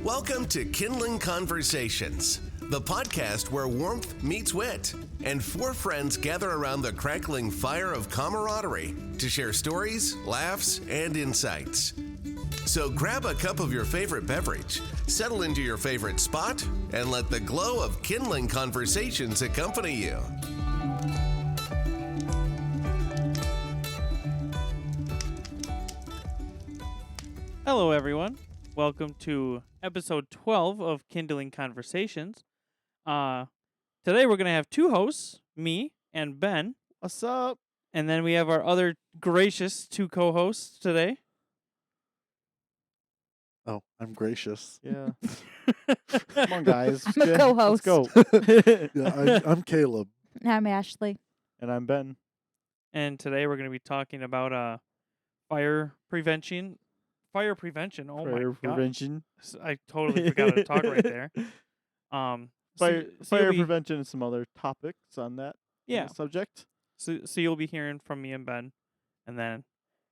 Welcome to Kindling Conversations, the podcast where warmth meets wit, and four friends gather around the crackling fire of camaraderie to share stories, laughs, and insights. So grab a cup of your favorite beverage, settle into your favorite spot, and let the glow of Kindling Conversations accompany you. Hello, everyone. Welcome to episode 12 of Kindling Conversations. Today we're going to have two hosts, me and Ben. What's up? And then we have our other gracious two co-hosts today. Oh, I'm gracious. Yeah. Come on, guys. I'm a co-host. Let's go. Yeah, I'm Caleb. I'm Ashley. And I'm Ben. And today we're going to be talking about fire prevention. Fire prevention. Oh, Fire my God. prevention. I totally forgot to talk right there. Fire you'll be- prevention and some other topics on that subject. So you'll be hearing from me and Ben. And then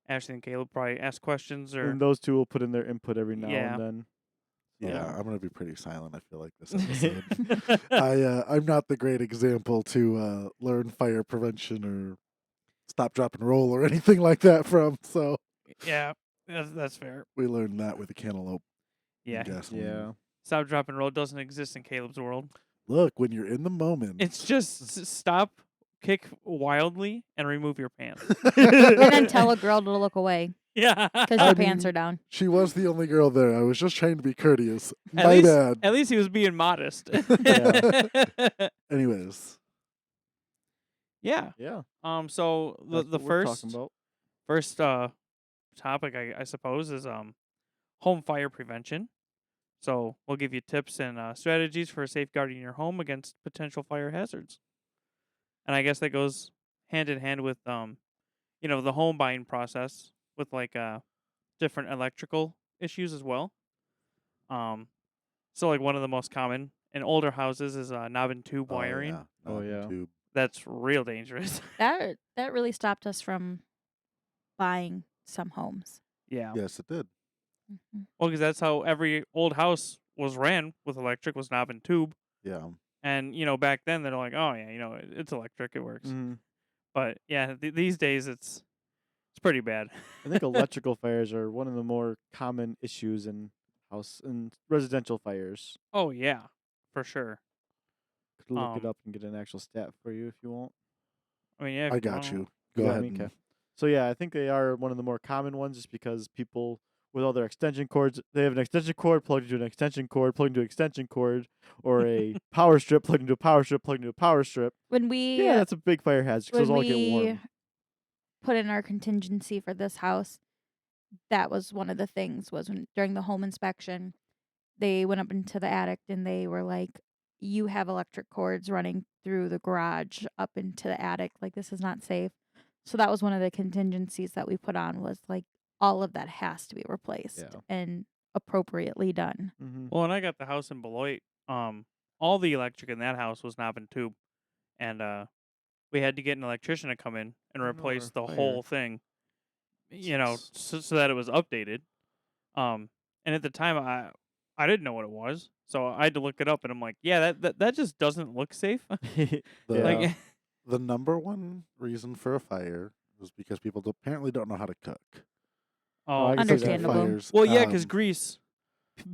Ashley and Caleb probably ask questions or... And those two will put in their input every now Yeah. and then. Yeah, I'm gonna be pretty silent. I feel like this episode. I'm not the great example to learn fire prevention or stop, drop, and roll or anything like that from. So Yeah, that's fair. we learned that with a cantaloupe. Yeah. And gasoline. Yeah. Stop, drop, and roll doesn't exist in Caleb's world. Look, when you're in the moment, It's just stop, kick wildly, and remove your pants. And then tell a girl to look away Yeah. because I your mean- pants are down. she was the only girl there. I was just trying to be courteous. At My least- bad. At least he was being modest. Anyways, Yeah. Yeah. So That's the what we're first talking about. topic I suppose is home fire prevention. So we'll give you tips and strategies for safeguarding your home against potential fire hazards. And I guess that goes hand in hand with the home buying process with like different electrical issues as well. So like one of the most common in older houses is knob and tube wiring. Oh, yeah. Tube. That's real dangerous. That really stopped us from buying some homes. Yeah. Yes, it did. Mhm. Well, because that's how every old house was ran with electric, was knob and tube. Yeah. And, back then they're like, oh, yeah, it's electric, it works. Mhm. But, yeah, these days it's pretty bad. I think electrical fires are one of the more common issues in house and residential fires. Oh, yeah, for sure. Could look it Um, up and get an actual stat for you if you want. I mean, yeah. I got you. Go Yeah, ahead. me, and- okay. So yeah, I think they are one of the more common ones just because people with all their extension cords, they have an extension cord plugged into an extension cord, plugged into an extension cord, or a power strip plugged into a power strip, plugged into a power strip. When we Yeah, that's a big fire hazard because those all get warm. put in our contingency for this house, that was one of the things was when during the home inspection, they went up into the attic and they were like, you have electric cords running through the garage up into the attic. Like, this is not safe. So that was one of the contingencies that we put on was like all of that has to be replaced Yeah. and appropriately done. Mm-hmm. Well, when I got the house in Beloit, all the electric in that house was knob and tube. And we had to get an electrician to come in and replace the fire. whole thing, so that it was updated. And at the time, I didn't know what it was. So I had to look it up, and I'm like, yeah, that just doesn't look safe. The, Like, the number one reason for a fire is because people apparently don't know how to cook. I can see that. Understandable. Fires, Well, yeah, because um, grease.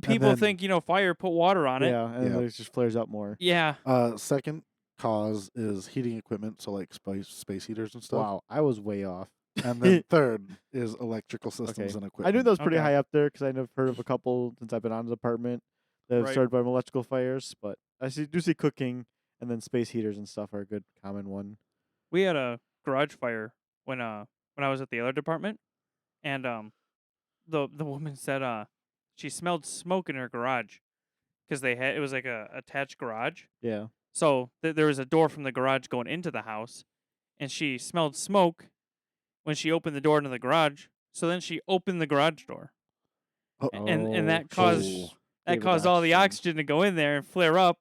People then- think, fire, put water on it. Yeah, and Yeah. it just flares up more. Yeah. Second cause is heating equipment, so like space heaters and stuff. Wow, I was way off. And then third is electrical systems Okay. and I equipment. knew that was pretty Okay. high up there because I've heard of a couple since I've been on the apartment that have Right. started by electrical fires. But I do see cooking and then space heaters and stuff are a good common one. We had a garage fire when I was at the other department, and the woman said she smelled smoke in her garage because it was like a attached garage. Yeah. So there was a door from the garage going into the house, and she smelled smoke when she opened the door into the garage. So then she opened the garage door, Oh, and that Oh, caused jeez. that Gave it caused all the oxygen. oxygen to go in there and flare up,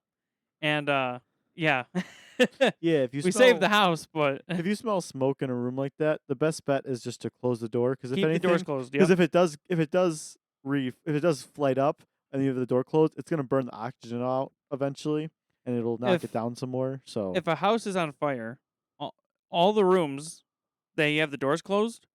and yeah, Yeah, if you we smell, saved the house, but if you smell smoke in a room like that, the best bet is just to close the door because if keep the anything, doors closed. because Yep. if it does flight up, and you have the door closed, it's gonna burn the oxygen out eventually, and it'll knock If- it down some more. So If a house is on fire, all the rooms that you have the doors closed,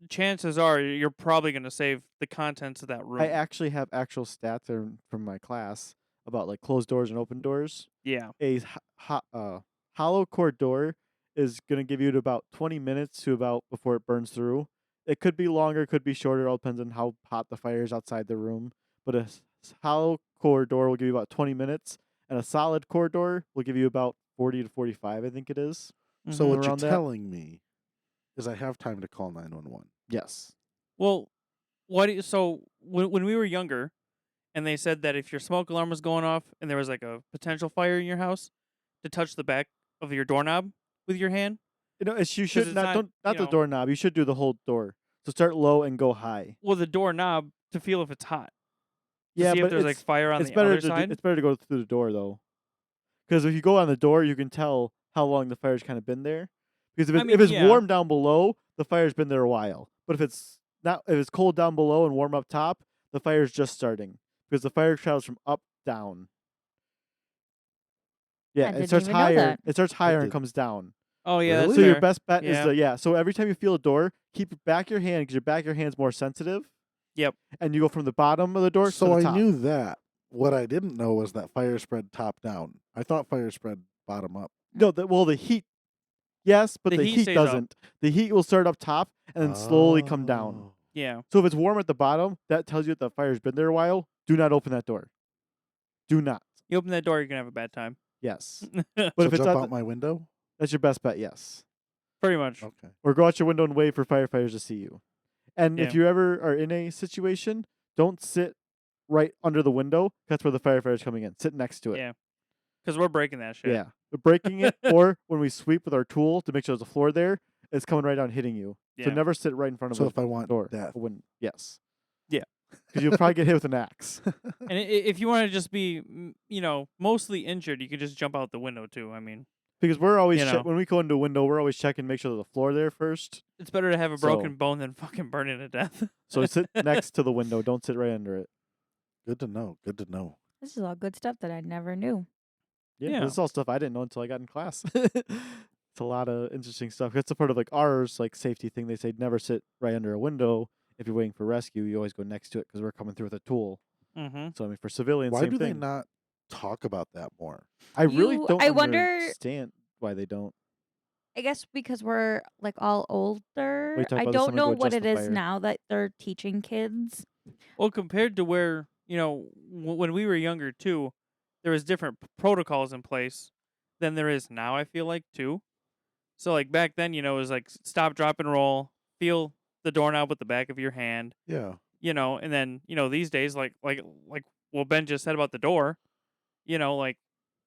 chances are you're probably going to save the contents of that room. I actually have actual stats from my class about like closed doors and open doors. Yeah. A hollow core door is going to give you about 20 minutes to about before it burns through. It could be longer, could be shorter. It all depends on how hot the fire is outside the room. But a hollow core door will give you about 20 minutes, and a solid core door will give you about 40 to 45, I think it is. So Mhm. what you're Around that? telling me is I have time to call 911. Yes. Well, so when we were younger, and they said that if your smoke alarm was going off and there was like a potential fire in your house, to touch the back of your doorknob with your hand. You know, you should it's not not, don't not you the know- doorknob. You should do the whole door. So start low and go high. Well, the doorknob to feel if it's hot. To Yeah, see but if there's like fire on it's the better other to side. it's better to go through the door though, because if you go on the door, you can tell how long the fire's kind of been there. Because if it's yeah. warm down below, the fire's been there a while. But if it's cold down below and warm up top, the fire's just starting because the fire travels from up down. Yeah, I it didn't starts even know higher. that. It starts higher and did. comes down. Oh yeah, Really? that's So your fair. best bet Yeah. is So every time you feel a door, keep back your hand because your back of your hand's more sensitive. Yep. And you go from the bottom of the door to So the I top. knew that. What I didn't know was that fire spread top down. I thought fire spread bottom up. No, the heat. Yes, but The the heat heat stays up. doesn't. The heat will start up top and then slowly come down. Oh. Yeah. So if it's warm at the bottom, that tells you that the fire's been there a while. Do not open that door. Do not. You open that door, you're gonna have a bad time. Yes. Pretty But So if it's jump not, out my window? that's your best bet. Yes. much. Okay. Or go out your window and wait for firefighters to see you. And if Yeah. you ever are in a situation, don't sit right under the window. That's where the firefighter's coming in. Sit next to it. Yeah. Because we're breaking that shit. Yeah. We're breaking it, or when we sweep with our tool to make sure there's a floor there, it's coming right down hitting you. So Yeah. never sit right in front of So a if I want door. death. Yes. Yeah. Because you'll probably get hit with an axe. And if you want to just be, mostly injured, you can just jump out the window too. I mean, Because we're always You know. when we go into a window, we're always checking to make sure there's a floor there first. it's better to have a broken So- bone than fucking burning to death. So sit next to the window. Don't sit right under it. Good to know. Good to know. This is all good stuff that I never knew. Yeah, this is all stuff I didn't know until I got in class. It's a lot of interesting stuff. That's a part of like ours like safety thing. They say never sit right under a window if you're waiting for rescue. You always go next to it because we're coming through with a tool. Mm-hmm. So I mean, for civilians, Why same do they thing. not talk about that more? I really You- don't I wonder- understand why they don't. I guess because we're like all older. talking I about this don't time know ago, what just it the is fire. now that they're teaching kids. Well, compared to where, when we were younger too, there was different protocols in place than there is now, I feel like, too. So, like, back then, it was like stop, drop, and roll, feel the doorknob with the back of your hand, Yeah. and then, these days, like what Ben just said about the door,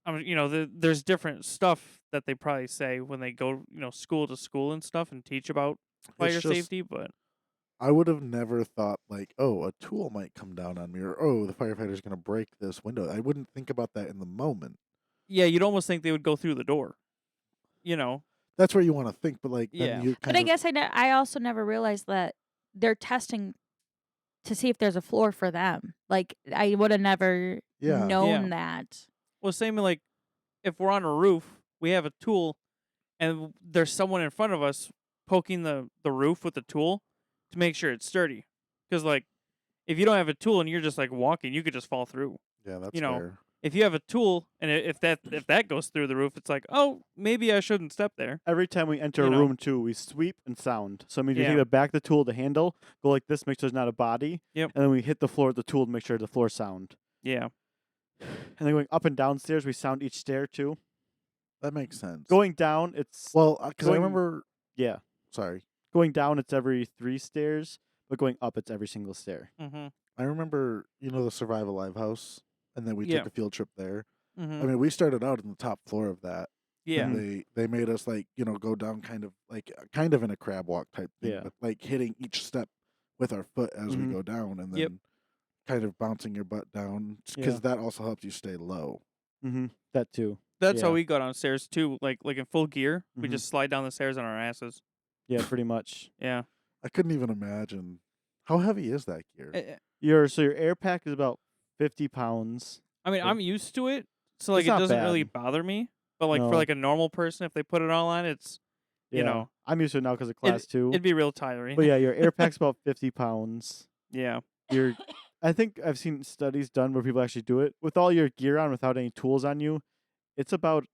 there's different stuff that they probably say when they go, school to school and stuff and teach about fire just- safety, but I would have never thought like, oh, a tool might come down on me, or oh, the firefighter's gonna break this window. I wouldn't think about that in the moment. yeah, you'd almost think they would go through the door, That's where you want to think, but like Yeah. then you But I guess I also never realized that they're testing to see if there's a floor for them. Like I would have never Yeah. known that. Well, same like if we're on a roof, we have a tool, and there's someone in front of us poking the roof with the tool to make sure it's sturdy. Because like, if you don't have a tool and you're just like walking, you could just fall through. yeah, that's you know, fair. If you have a tool and if that goes through the roof, it's like, oh, maybe I shouldn't step there. Every time we enter You a know. room too, we sweep and sound. So I mean, you Yeah. take the back of the tool, the handle, go like this, make sure there's not a body. Yep. And then we hit the floor with the tool to make sure the floor sound. Yeah. And then going up and down stairs, we sound each stair too. That makes sense. Going down, it's well, because I going- remember. yeah. Sorry, Going down, it's every 3 stairs, but going up, it's every single stair. Mm-hmm. I remember. The Survive Alive house, and then we Yeah. took a field trip there. Mm-hmm. I mean, we started out in the top floor of that. Yeah. And they made us like go down kind of in a crab walk type thing, Yeah. but like hitting each step with our foot as Mhm. we go down, and then Yep. kind of bouncing your butt down because Yeah. that also helps you stay low. Mm-hmm. That too. That's how Yeah. we got downstairs too. Like in full gear, we Mhm. just slide down the stairs on our asses. Yeah, pretty much. Yeah. I couldn't even imagine How heavy is that gear? Uh, Your air pack is about 50 pounds. I mean, Okay. I'm used to it, so like It's it not doesn't really bad. bother me. But like for No. like a normal person, if they put it all on, it's Yeah. you know, I'm used to it now because of class 2. it'd be real tiring. But yeah, your air pack's about 50 pounds. Yeah. I think I've seen studies done where people actually do it with all your gear on without any tools on you. It's about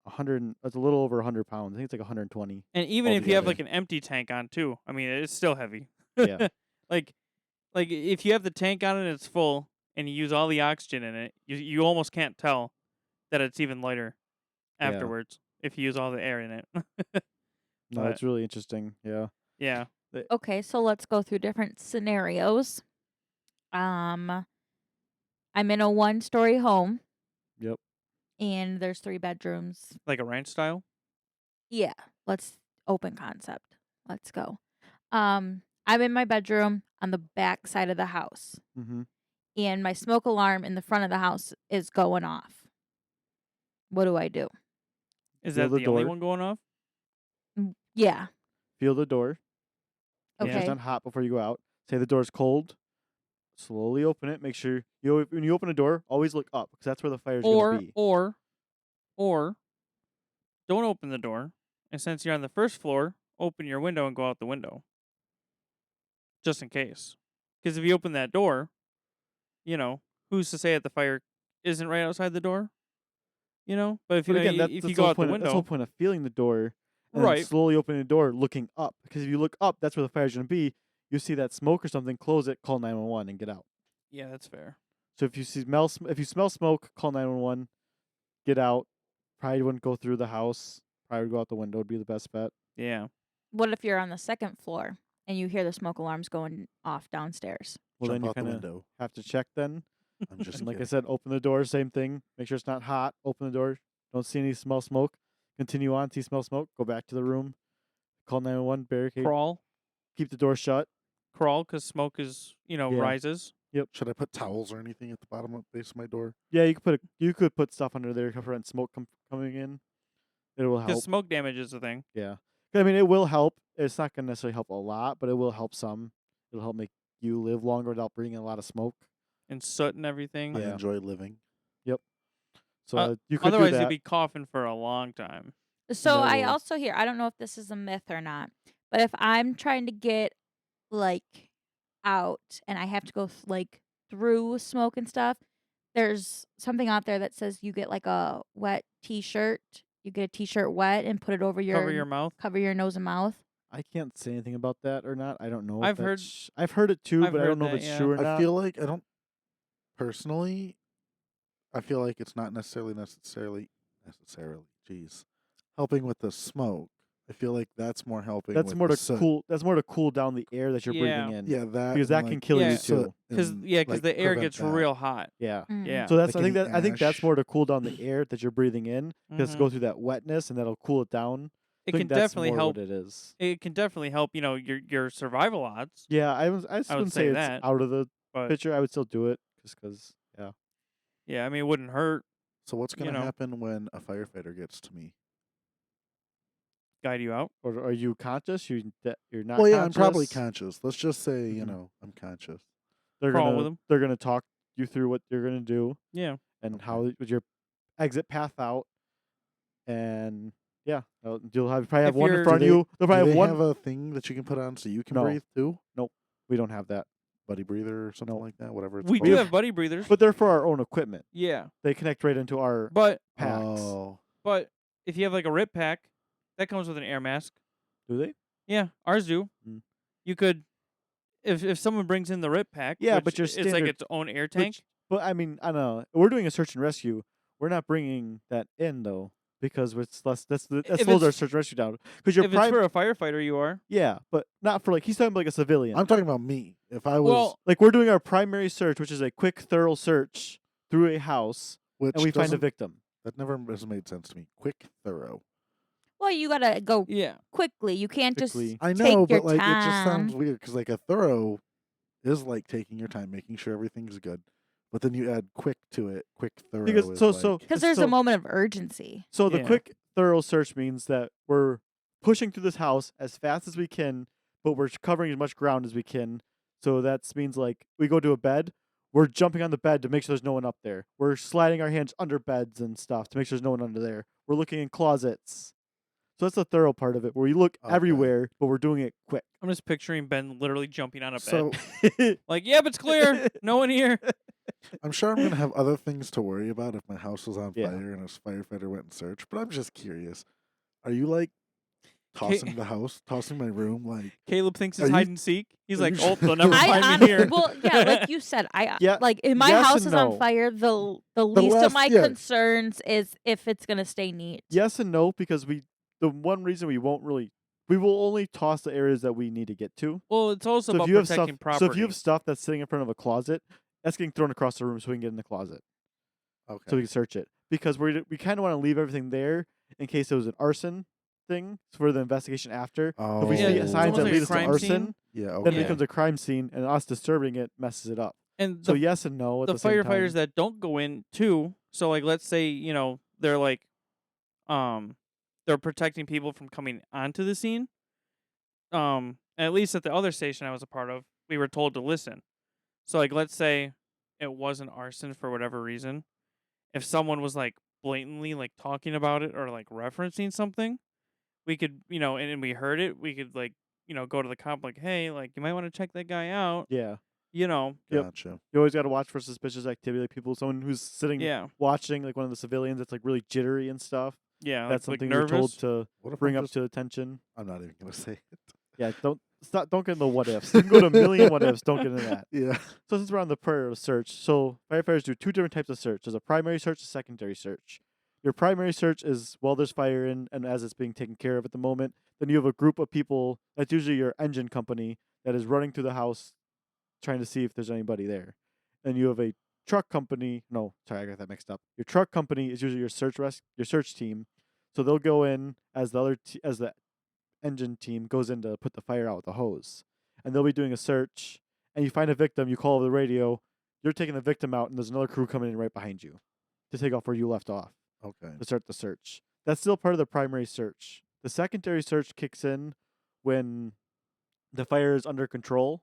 100. It's a little over 100 pounds. I think it's like 120. And even if you have like altogether. an empty tank on too, I mean, it's still heavy. Yeah. like if you have the tank on and it's full and you use all the oxygen in it, you almost can't tell that it's even lighter Yeah. afterwards if you use all the air in it. No, But- it's really interesting. Yeah. Yeah. Okay, so let's go through different scenarios. I'm in a 1-story home. Yep. And there's 3 bedrooms. Like a ranch style. Yeah, let's open concept. Let's go. I'm in my bedroom on the back side of the house, Mm-hmm. and my smoke alarm in the front of the house is going off. What do I do? Is Feel that the the only door. one going off? Yeah. Feel the door. Make sure Okay. it's not hot before you go out. Say the door's cold. Slowly open it. Make sure when you open a door, always look up because that's where the fire's gonna be. Or don't open the door, and since you're on the first floor, open your window and go out the window. Just in case. Because if you open that door, who's to say that the fire isn't right outside the door? But if But again, if that's you go the whole out the point. That's the whole window, point of feeling the door and then right? slowly opening the door, looking up. Because if you look up, that's where the fire's gonna be. You see that smoke or something, close it, call 911, and get out. Yeah, that's fair. So if you smell smoke, call 911, get out. Probably wouldn't go through the house. Probably would go out the window. Would be the best bet. Yeah. What if you're on the 2nd floor and you hear the smoke alarms going off downstairs? Well, Jump then you out the kind of window. have to check then. I'm just And like I kidding. said, open the door. Same thing. Make sure it's not hot. Open the door. Don't see any smell smoke. Continue on. See smell smoke. Go back to the room. Call 911. Barricade. Crawl, Keep the door shut. because smoke is Yeah. rises. Should I put towels or anything at the bottom of base of my door? Yeah, you could put stuff under there to prevent smoke coming in. It will Because help. smoke damage is a thing. Yeah. I mean, it will help. It's not going to necessarily help a lot, but it will help some. It'll help make you live longer without bringing in a lot of smoke. And soot and everything. I Yeah. enjoy living. So you could Otherwise, do you'd that. be coughing for a long time. So that I will- also hear, I don't know if this is a myth or not, but if I'm trying to get like out and I have to go through smoke and stuff, there's something out there that says you get like a wet t-shirt. You get a t-shirt wet and put it over Cover your mouth. cover your nose and mouth. I can't say anything about that or not. I don't know. I've heard- I've heard it too, I've but I heard don't know that, if it's yeah. true or I not. feel like I don't personally. I feel like it's not necessarily. Jeez, helping with the smoke. I feel like that's more helping. That's with more the to soot. cool. That's more to cool down the air that you're Yeah. breathing in. Yeah, that Because and, that can like, kill Yeah. you soot too. Because and, the air prevent gets that. real hot. Yeah. Mm. Yeah. So that's Like any I think that's ash. more to cool down the air that you're breathing in because Mhm. go through that wetness and that'll cool it down. It I can think that's definitely more help. what it is. It can definitely help. Your survival odds. Yeah, I would wouldn't say say it's that, out of the But picture. I would still do it just because. Yeah. yeah, I mean, it wouldn't hurt. So what's going to know. happen when a firefighter gets to me? Guide you out. Or are you conscious? You're not. Well, yeah, I'm probably conscious? conscious. Let's just say Mhm. I'm conscious. Crawl with 'em. They're gonna talk you through what you're gonna do Yeah. and Okay. how with your exit path out, and yeah, you'll probably have If one in you're- front of Do you. They'll Do probably they have one. have a thing that you can put on so you can No. breathe too? We don't have that, Buddy breather or something No. like that. Whatever it's We called. do have buddy breathers. but they're for our own equipment. Yeah. They connect right into our But packs. Oh, if you have like a rip pack, that comes with an air mask. Do they? Yeah, ours do. Mm. You could, if someone brings in the rip pack. Yeah, which but your it's like standard- its own air tank. But I mean, I don't know. We're doing a search and rescue. We're not bringing that in though because it's less. That If slows our it's- search and rescue down. Because your If it's prime, for a firefighter, you are. yeah, but not for he's talking about like a civilian. I'm talking about me. If I was, Well, Like we're doing our primary search, which is a quick, thorough search through a house, which and we find a doesn't- victim. that never has made sense to me. Quick, thorough. Well, you gotta go yeah. quickly. You can't Quickly. just I take know, your but like time. it just sounds weird because like a thorough is like taking your time, making sure everything's good, but then you add quick to it. Quick, thorough. Because is so Because there's a so- moment of urgency. So the Yeah. quick, thorough search means that we're pushing through this house as fast as we can, but we're covering as much ground as we can. So that means like we go to a bed, we're jumping on the bed to make sure there's no one up there. We're sliding our hands under beds and stuff to make sure there's no one under there. We're looking in closets. So that's the thorough part of it, where we look Okay. everywhere, but we're doing it quick. I'm just picturing Ben literally jumping on a bed. So Like, yep, it's clear. No one here. I'm sure I'm gonna have other things to worry about if my house was on Yeah. fire and a firefighter went and searched. But I'm just curious. Are you like tossing the house, tossing my room? Like, Caleb thinks Are it's you- hide and seek. He's are like, you oh, sure? they'll never I find me here. well, yeah, like you said, Yeah, like if my yes house and is no. on fire, the least last- of my yeah. concerns is if it's gonna stay neat. Yes and no, because the one reason we will only toss the areas that we need to get to. Well, it's also So about if you have stuff, protecting property. so if you have stuff that's sitting in front of a closet, that's getting thrown across the room so we can get in the closet, okay. so we can search it. Because we kind of want to leave everything there in case it was an arson thing for the investigation after. If we Yeah, see it's signs almost that like a lead us to crime arson, scene. Yeah. Okay. then it Yeah. becomes a crime scene, and us disturbing it messes it up. and So the, yes and no at the the same firefighters time. that don't go in too. So like, let's say they're like, they're protecting people from coming onto the scene. At least at the other station I was a part of, we were told to listen. So like, let's say it wasn't arson for whatever reason. If someone was like blatantly like talking about it or like referencing something, we could, and we heard it, we could like, go to the cop like, hey, like you might want to check that guy out. Yeah, Yep. Gotcha. you always got to watch for suspicious activity, like someone who's sitting Yeah. watching, like one of the civilians that's like really jittery and stuff. Yeah. That's like something nervous. we're told to What if bring I'm up to attention. I'm not even gonna say it. Yeah, don't get in the what ifs. You can go to a million what ifs. Don't get into that. Yeah. So since we're on the prayer of search, so firefighters do two different types of search. There's a primary search, a secondary search. Your primary search is while there's fire in and as it's being taken care of at the moment. Then you have a group of people, that's usually your engine company, that is running through the house trying to see if there's anybody there. And you have a truck company. No, sorry, I got that mixed up. Your truck company is usually your search team. So they'll go in as as the engine team goes in to put the fire out with the hose. And they'll be doing a search, and you find a victim, you call over the radio, you're taking the victim out, and there's another crew coming in right behind you to take off where you left off Okay. to start the search. That's still part of the primary search. The secondary search kicks in when the fire is under control.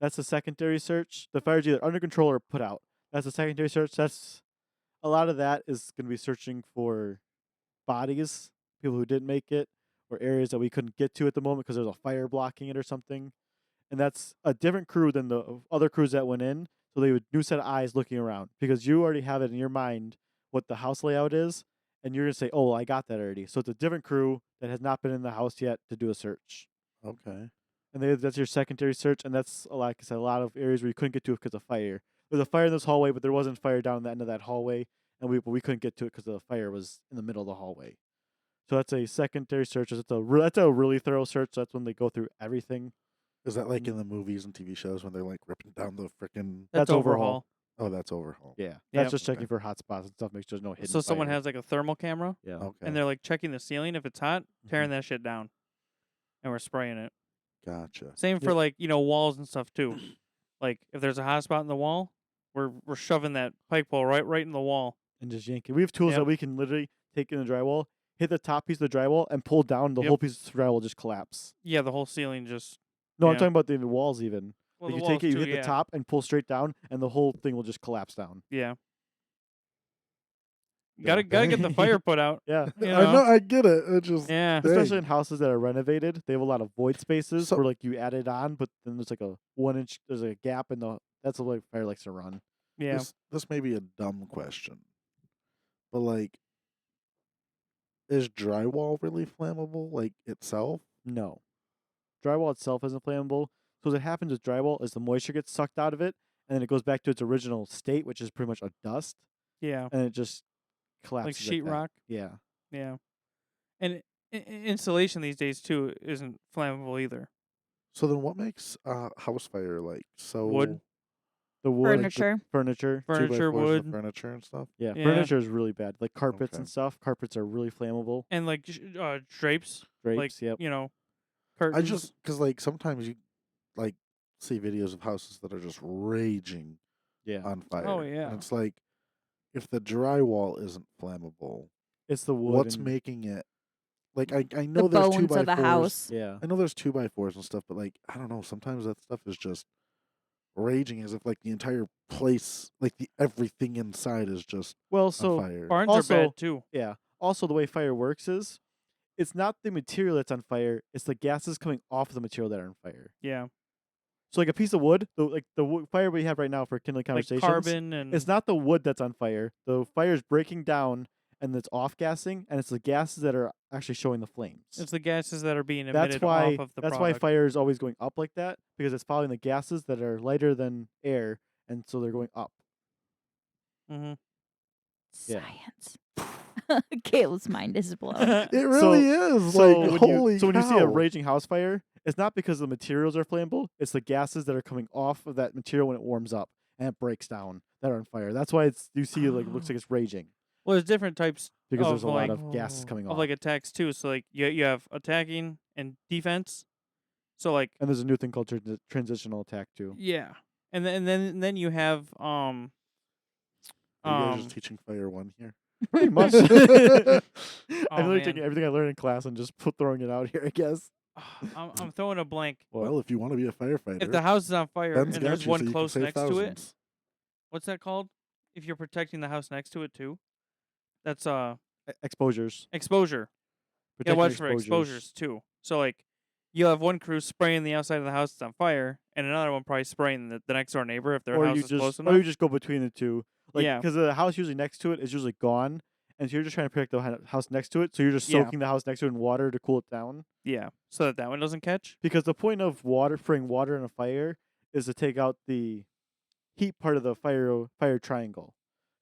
That's the secondary search. The fire is either under control or put out. That's the secondary search. That's a lot of that is going to be searching for bodies, people who didn't make it, or areas that we couldn't get to at the moment because there's a fire blocking it or something. And that's a different crew than the other crews that went in. So they would new set of eyes looking around because you already have it in your mind what the house layout is, and you're gonna say, "Oh, I got that already." So it's a different crew that has not been in the house yet to do a search. Okay. And that's your secondary search, and that's like I said, a lot of areas where you couldn't get to it because of fire. There's a fire in this hallway, but there wasn't fire down the end of that hallway, and we couldn't get to it because the fire was in the middle of the hallway. So that's a secondary search. That's a really thorough search. So that's when they go through everything. Is that like in the movies and TV shows when they're like ripping down the freaking? That's overhaul. Oh, that's overhaul. Yeah, Yep. that's just Okay. checking for hot spots and stuff. Make sure there's no hidden. So someone fire. has like a thermal camera, Yeah. Okay. and they're like checking the ceiling if it's hot, tearing that shit down, and we're spraying it. Gotcha. Same for like walls and stuff too. Like if there's a hot spot in the wall, we're shoving that pike pole right in the wall. And just yank it. We have tools Yep. that we can literally take in the drywall, hit the top piece of the drywall, and pull down the Yep. whole piece of drywall just collapse. Yeah, the whole ceiling just. No, I'm Yeah. talking about the walls even. Well, Like the you take walls it, you too, hit yeah. the top, and pull straight down, and the whole thing will just collapse down. Yeah. Yeah. Gotta get the fire put out. Yeah. You I know? know. I get it. It just. Yeah. Dang. Especially in houses that are renovated, they have a lot of void spaces So- where like you add it on, but then there's like a 1 inch, there's a gap in the. That's the way fire likes to run. Yeah. This may be a dumb question, but like, is drywall really flammable? Like itself? No, drywall itself isn't flammable. So what happens with drywall is the moisture gets sucked out of it, and then it goes back to its original state, which is pretty much a dust, Yeah. and it just collapses. Like that. sheetrock. Yeah. Yeah. And insulation these days too isn't flammable either. So then, what makes house fire like so? Wood. The wood, Furniture. furniture. Furniture, 2x4s wood. for furniture and stuff. Yeah, Yeah. furniture is really bad. Like carpets Okay. and stuff. Carpets are really flammable. And like drapes. Drapes, Like yep. curtains. I just because like sometimes you like see videos of houses that are just raging Yeah. on fire. Oh, yeah. And it's like if the drywall isn't flammable, It's the wood. what's and- making it? Like I know The there's bones of the 2x4s. house. Yeah. I know there's 2x4s and stuff, but like I don't know. Sometimes that stuff is just raging as if like the entire place, like everything inside is just Well, on so fire. Barns Also- are bad too. yeah. Also, the way fire works is, it's not the material that's on fire; it's the gases coming off of the material that are on fire. Yeah, So, like a piece of wood, the fire we have right now for Kindling like Conversations, carbon and it's not the wood that's on fire. The fire is breaking down and it's off gassing, and it's the gases that are actually showing the flames. it's the gases that are being That's emitted why off of the that's why product. fire is always going up like that, because it's following the gases that are lighter than air, and so they're going up. Mm-hmm. Yeah. Science. Caleb's mind is blown. It really is. So Like, when holy when you see a cow. raging house fire, it's not because the materials are flammable; it's the gases that are coming off of that material when it warms up and it breaks down that are on fire. That's why you see it looks like it's raging, Well, there's different types because of there's a like lot of gases coming of off. like attacks too. So like you have attacking and defense. So like And there's a new thing called transitional attack too. yeah, and then you have Are you guys just teaching fire 1 here? Pretty much. Oh, I'm really man. taking everything I learned in class and just throwing it out here, I guess. I'm throwing a blank. Well, if you want to be a firefighter, If the house is on fire Ben's and got there's you, one so you can close save next to it, thousands. what's that called? If you're protecting the house next to it too, that's Exposures. exposure. Yeah, Protecting watch for exposures too. So like, you'll have one crew spraying the outside of the house that's on fire, and another one probably spraying the next door neighbor if their Or house you is close just enough. or you just go between the two. Like, Yeah. because the house usually next to it is usually gone, and so you're just trying to protect the house next to it. So you're just Yeah. soaking the house next to it in water to cool it down. Yeah, so that one doesn't catch. Because the point of spraying water in a fire is to take out the heat part of the fire triangle.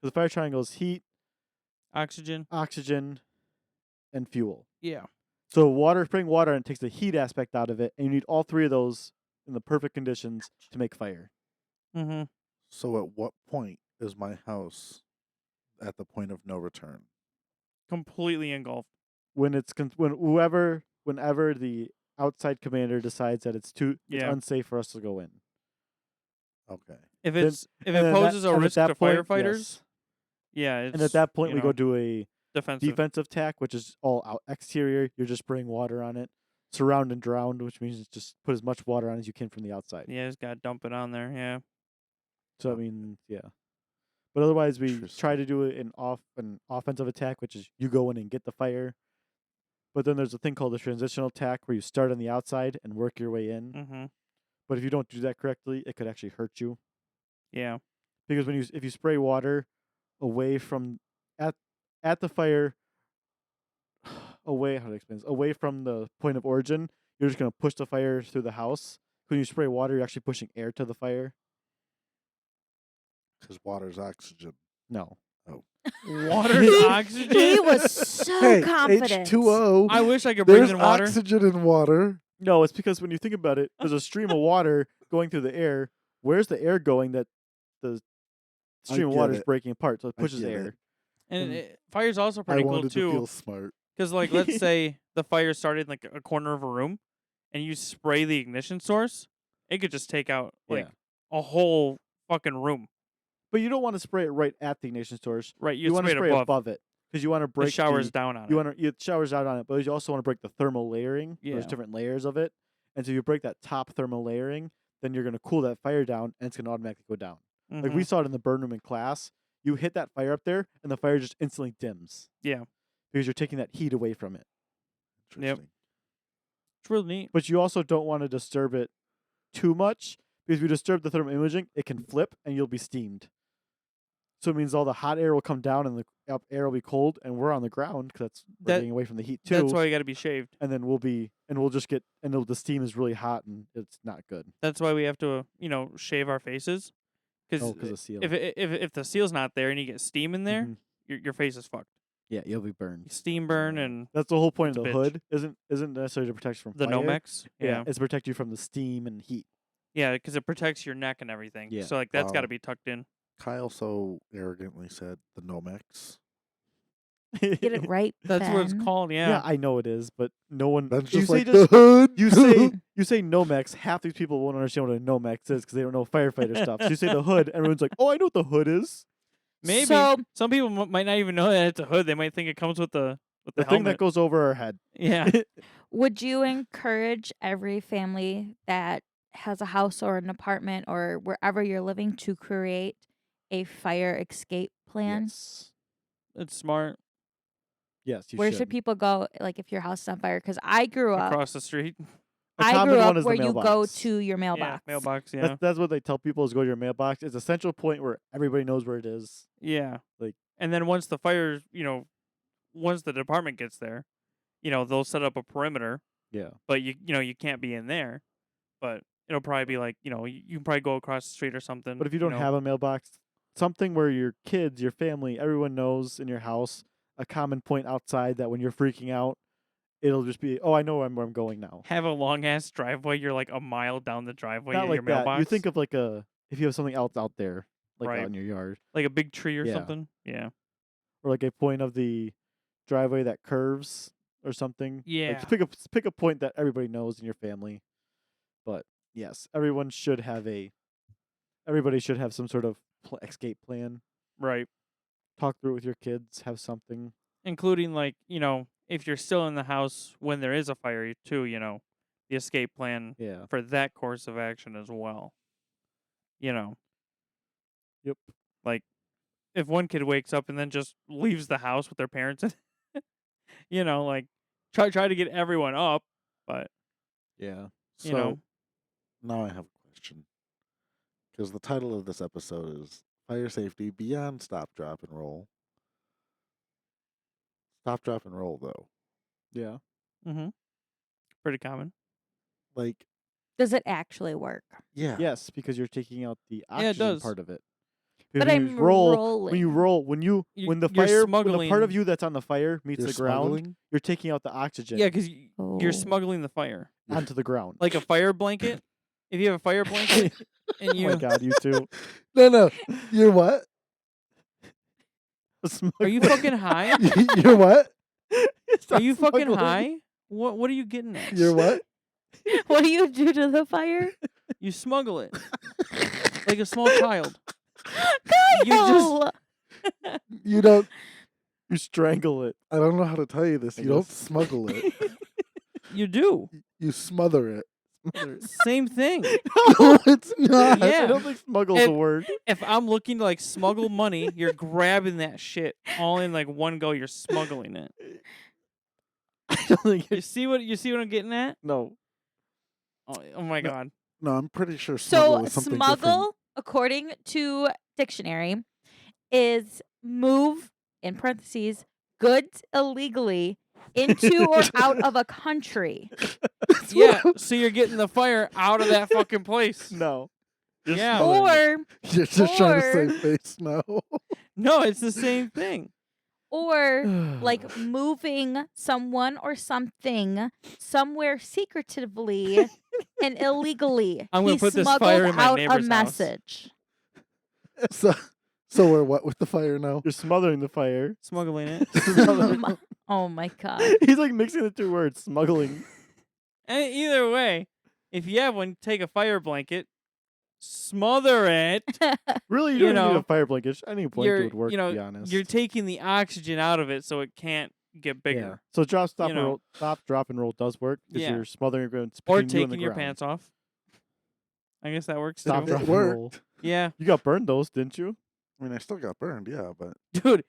The fire triangle is heat, Oxygen. oxygen, and fuel. Yeah. So spraying water and it takes the heat aspect out of it, and you need all three of those in the perfect conditions to make fire. Mm-hmm. So at what point is my house at the point of no return? Completely engulfed. When it's whenever the outside commander decides that it's Yeah. unsafe for us to go in. Okay. If Then- it's if and it then poses a and at risk that to point, firefighters, yes. yeah. It's, And at that point, you we know, go do a defensive. defensive tack, which is all out exterior. You're just spraying water on it. Surround and drown, which means just put as much water on as you can from the outside. Yeah, just gotta dump it on there. Yeah. So I mean, yeah. But otherwise, we try Interesting. to do an offensive attack, which is you go in and get the fire. But then there's a thing called the transitional attack, where you start on the outside and work your way in. Mm-hmm. But if you don't do that correctly, it could actually hurt you. Yeah. Because if you spray water away from at the fire, away from the point of origin, you're just gonna push the fire through the house. When you spray water, you're actually pushing air to the fire. Because water's oxygen. No. Water's oxygen. He was so Hey, confident. H2O. I wish I could breathe There's in water. oxygen in water. No, it's because when you think about it, there's a stream of water going through the air. Where's the air going that the I stream of get water is it. breaking apart? So it I pushes get air. it. And fire's also I pretty cool wanted to too. feel smart. Because like, let's say the fire started in like a corner of a room, and you spray the ignition source, it could just take out like Yeah. a whole fucking room. But you don't want to spray it right at the ignition source. Right. You want to spray spray it above it because you want to The break showers down on You it. want to showers out on it, but you also want to break the thermal layering. Yeah. There's different layers of it, and so you break that top thermal layering, then you're gonna cool that fire down, and it's gonna automatically go down. Like we Mhm. saw it in the burn room in class. You hit that fire up there, and the fire just instantly dims. Yeah. Because you're taking that heat away from it. Interesting. It's really neat. But you also don't want to disturb it too much, because if you disturb the thermal imaging, it can flip, and you'll be steamed. So it means all the hot air will come down, and the up air will be cold, and we're on the ground because we're That- getting away from the heat too. That's why you got to be shaved. And then the steam is really hot, and it's not good. That's why we have to, shave our faces. Because Oh, because of seal. if the seal's not there and you get steam in there, Mhm. your face is fucked. Yeah, you'll be burned. Steam burn and That's the whole point of It's the a hood. Isn't necessarily to protect you from the fire. Nomex. Yeah. It's to protect you from the steam and heat. Yeah, because it protects your neck and everything. Yeah. So like that's got to Wow. be tucked in. Kyle so arrogantly said the Nomex. Get it right. That's what it's Ben. called. Yeah. Yeah. I know it is, but no one. Ben's you just say like the hood. you say Nomex. Half these people won't understand what a Nomex is because they don't know firefighter stuff. So you say the hood, everyone's like, "Oh, I know what the hood is." Maybe So- some people might not even know that it's a hood. They might think it comes with the The thing that helmet. goes over our head. Yeah. Would you encourage every family that has a house or an apartment or wherever you're living to create a fire escape plan? Yes. It's smart. Yes, you Where should. should people go, like, if your house is on fire? Because I grew up. Across the street. A I common grew one up is the where you go mailbox. to your Yeah, mailbox. mailbox. Yeah, That's what they tell people is go to your mailbox. It's a central point where everybody knows where it is. yeah. Like- and then once the fire, once the department gets there, they'll set up a perimeter, Yeah. but you can't be in there. But it'll probably be like, you can probably go across the street or something. But if you don't have a mailbox, something where your kids, your family, everyone knows in your house, a common point outside that when you're freaking out, it'll just be, oh, I know where I'm going now. have a long ass driveway, you're like a mile down the driveway Not at like your that. mailbox. You think of like if you have something else out there, like Right. out in your yard, like a big tree or Yeah. something. Yeah. or like a point of the driveway that curves or something. Yeah. Like pick a point that everybody knows in your family. But yes, everybody should have some sort of escape plan. Right. Talk through it with your kids. Have something. Including like, if you're still in the house when there is a fire too, the escape plan Yeah. for that course of action as well. Yep. Like if one kid wakes up and then just leaves the house with their parents, like try to get everyone up, but Yeah. So now I have a question. Because the title of this episode is Fire Safety Beyond Stop, Drop, and Roll. Stop, drop, and roll, though. Yeah. mm-hmm. Pretty common. Like, Does it actually work? yeah. Yes, because you're taking out the Yeah, it oxygen does. part of it. But Because I'm rolling. when you roll, when You're the part of smuggling- you that's on the fire meets You're the ground, smuggling? you're taking out the oxygen Yeah, because Oh. you're smuggling the fire. onto the ground. Like a fire blanket. If you have a fire blanket and Oh you my god, you too. No. You're what? are you fucking high? You're what? Are you fucking high? What are you getting at? You're what? What do you do to the fire? You smuggle it like a small child. Kyle! You don't. You strangle it. I don't know how to tell you this. I You don't guess. smuggle it. You do. You smother it. Same thing. No, it's not. Yeah. I don't think smuggle's And- a word. If I'm looking to like smuggle money, you're grabbing that shit all in like one go. You're smuggling it. I don't think You see what I'm getting at? no. Oh my No. god. No, I'm pretty sure smuggle So is something smuggle, according to dictionary, is move, in parentheses, goods illegally into or out of a country. different. Yeah. So you're getting the fire out of that fucking place. No. Yeah. smothering it. Or You're just trying to Or- say face no. No, it's the same thing. or like moving someone or something somewhere secretively and illegally. I'm gonna He put this smuggled fire in my out a neighbor's house. message. So we're what with the fire now? You're smothering the fire. Smuggling it. Oh my god. He's like mixing the two words, smuggling. And either way, if you have one, take a fire blanket, smother it. Really, you You don't even need know, a fire blanket. Any blanket You're, would work, to be honest. you're taking the oxygen out of it so it can't get bigger. Yeah. So drop, stop, You and know. roll. Stop, drop, and roll does work. Because Yeah. you're smothering it Or between you and the taking your ground. pants off. I guess that works Stop, It too. drop, and worked. roll. Yeah. You got burned those, didn't you? I mean, I still got burned, yeah, but Dude,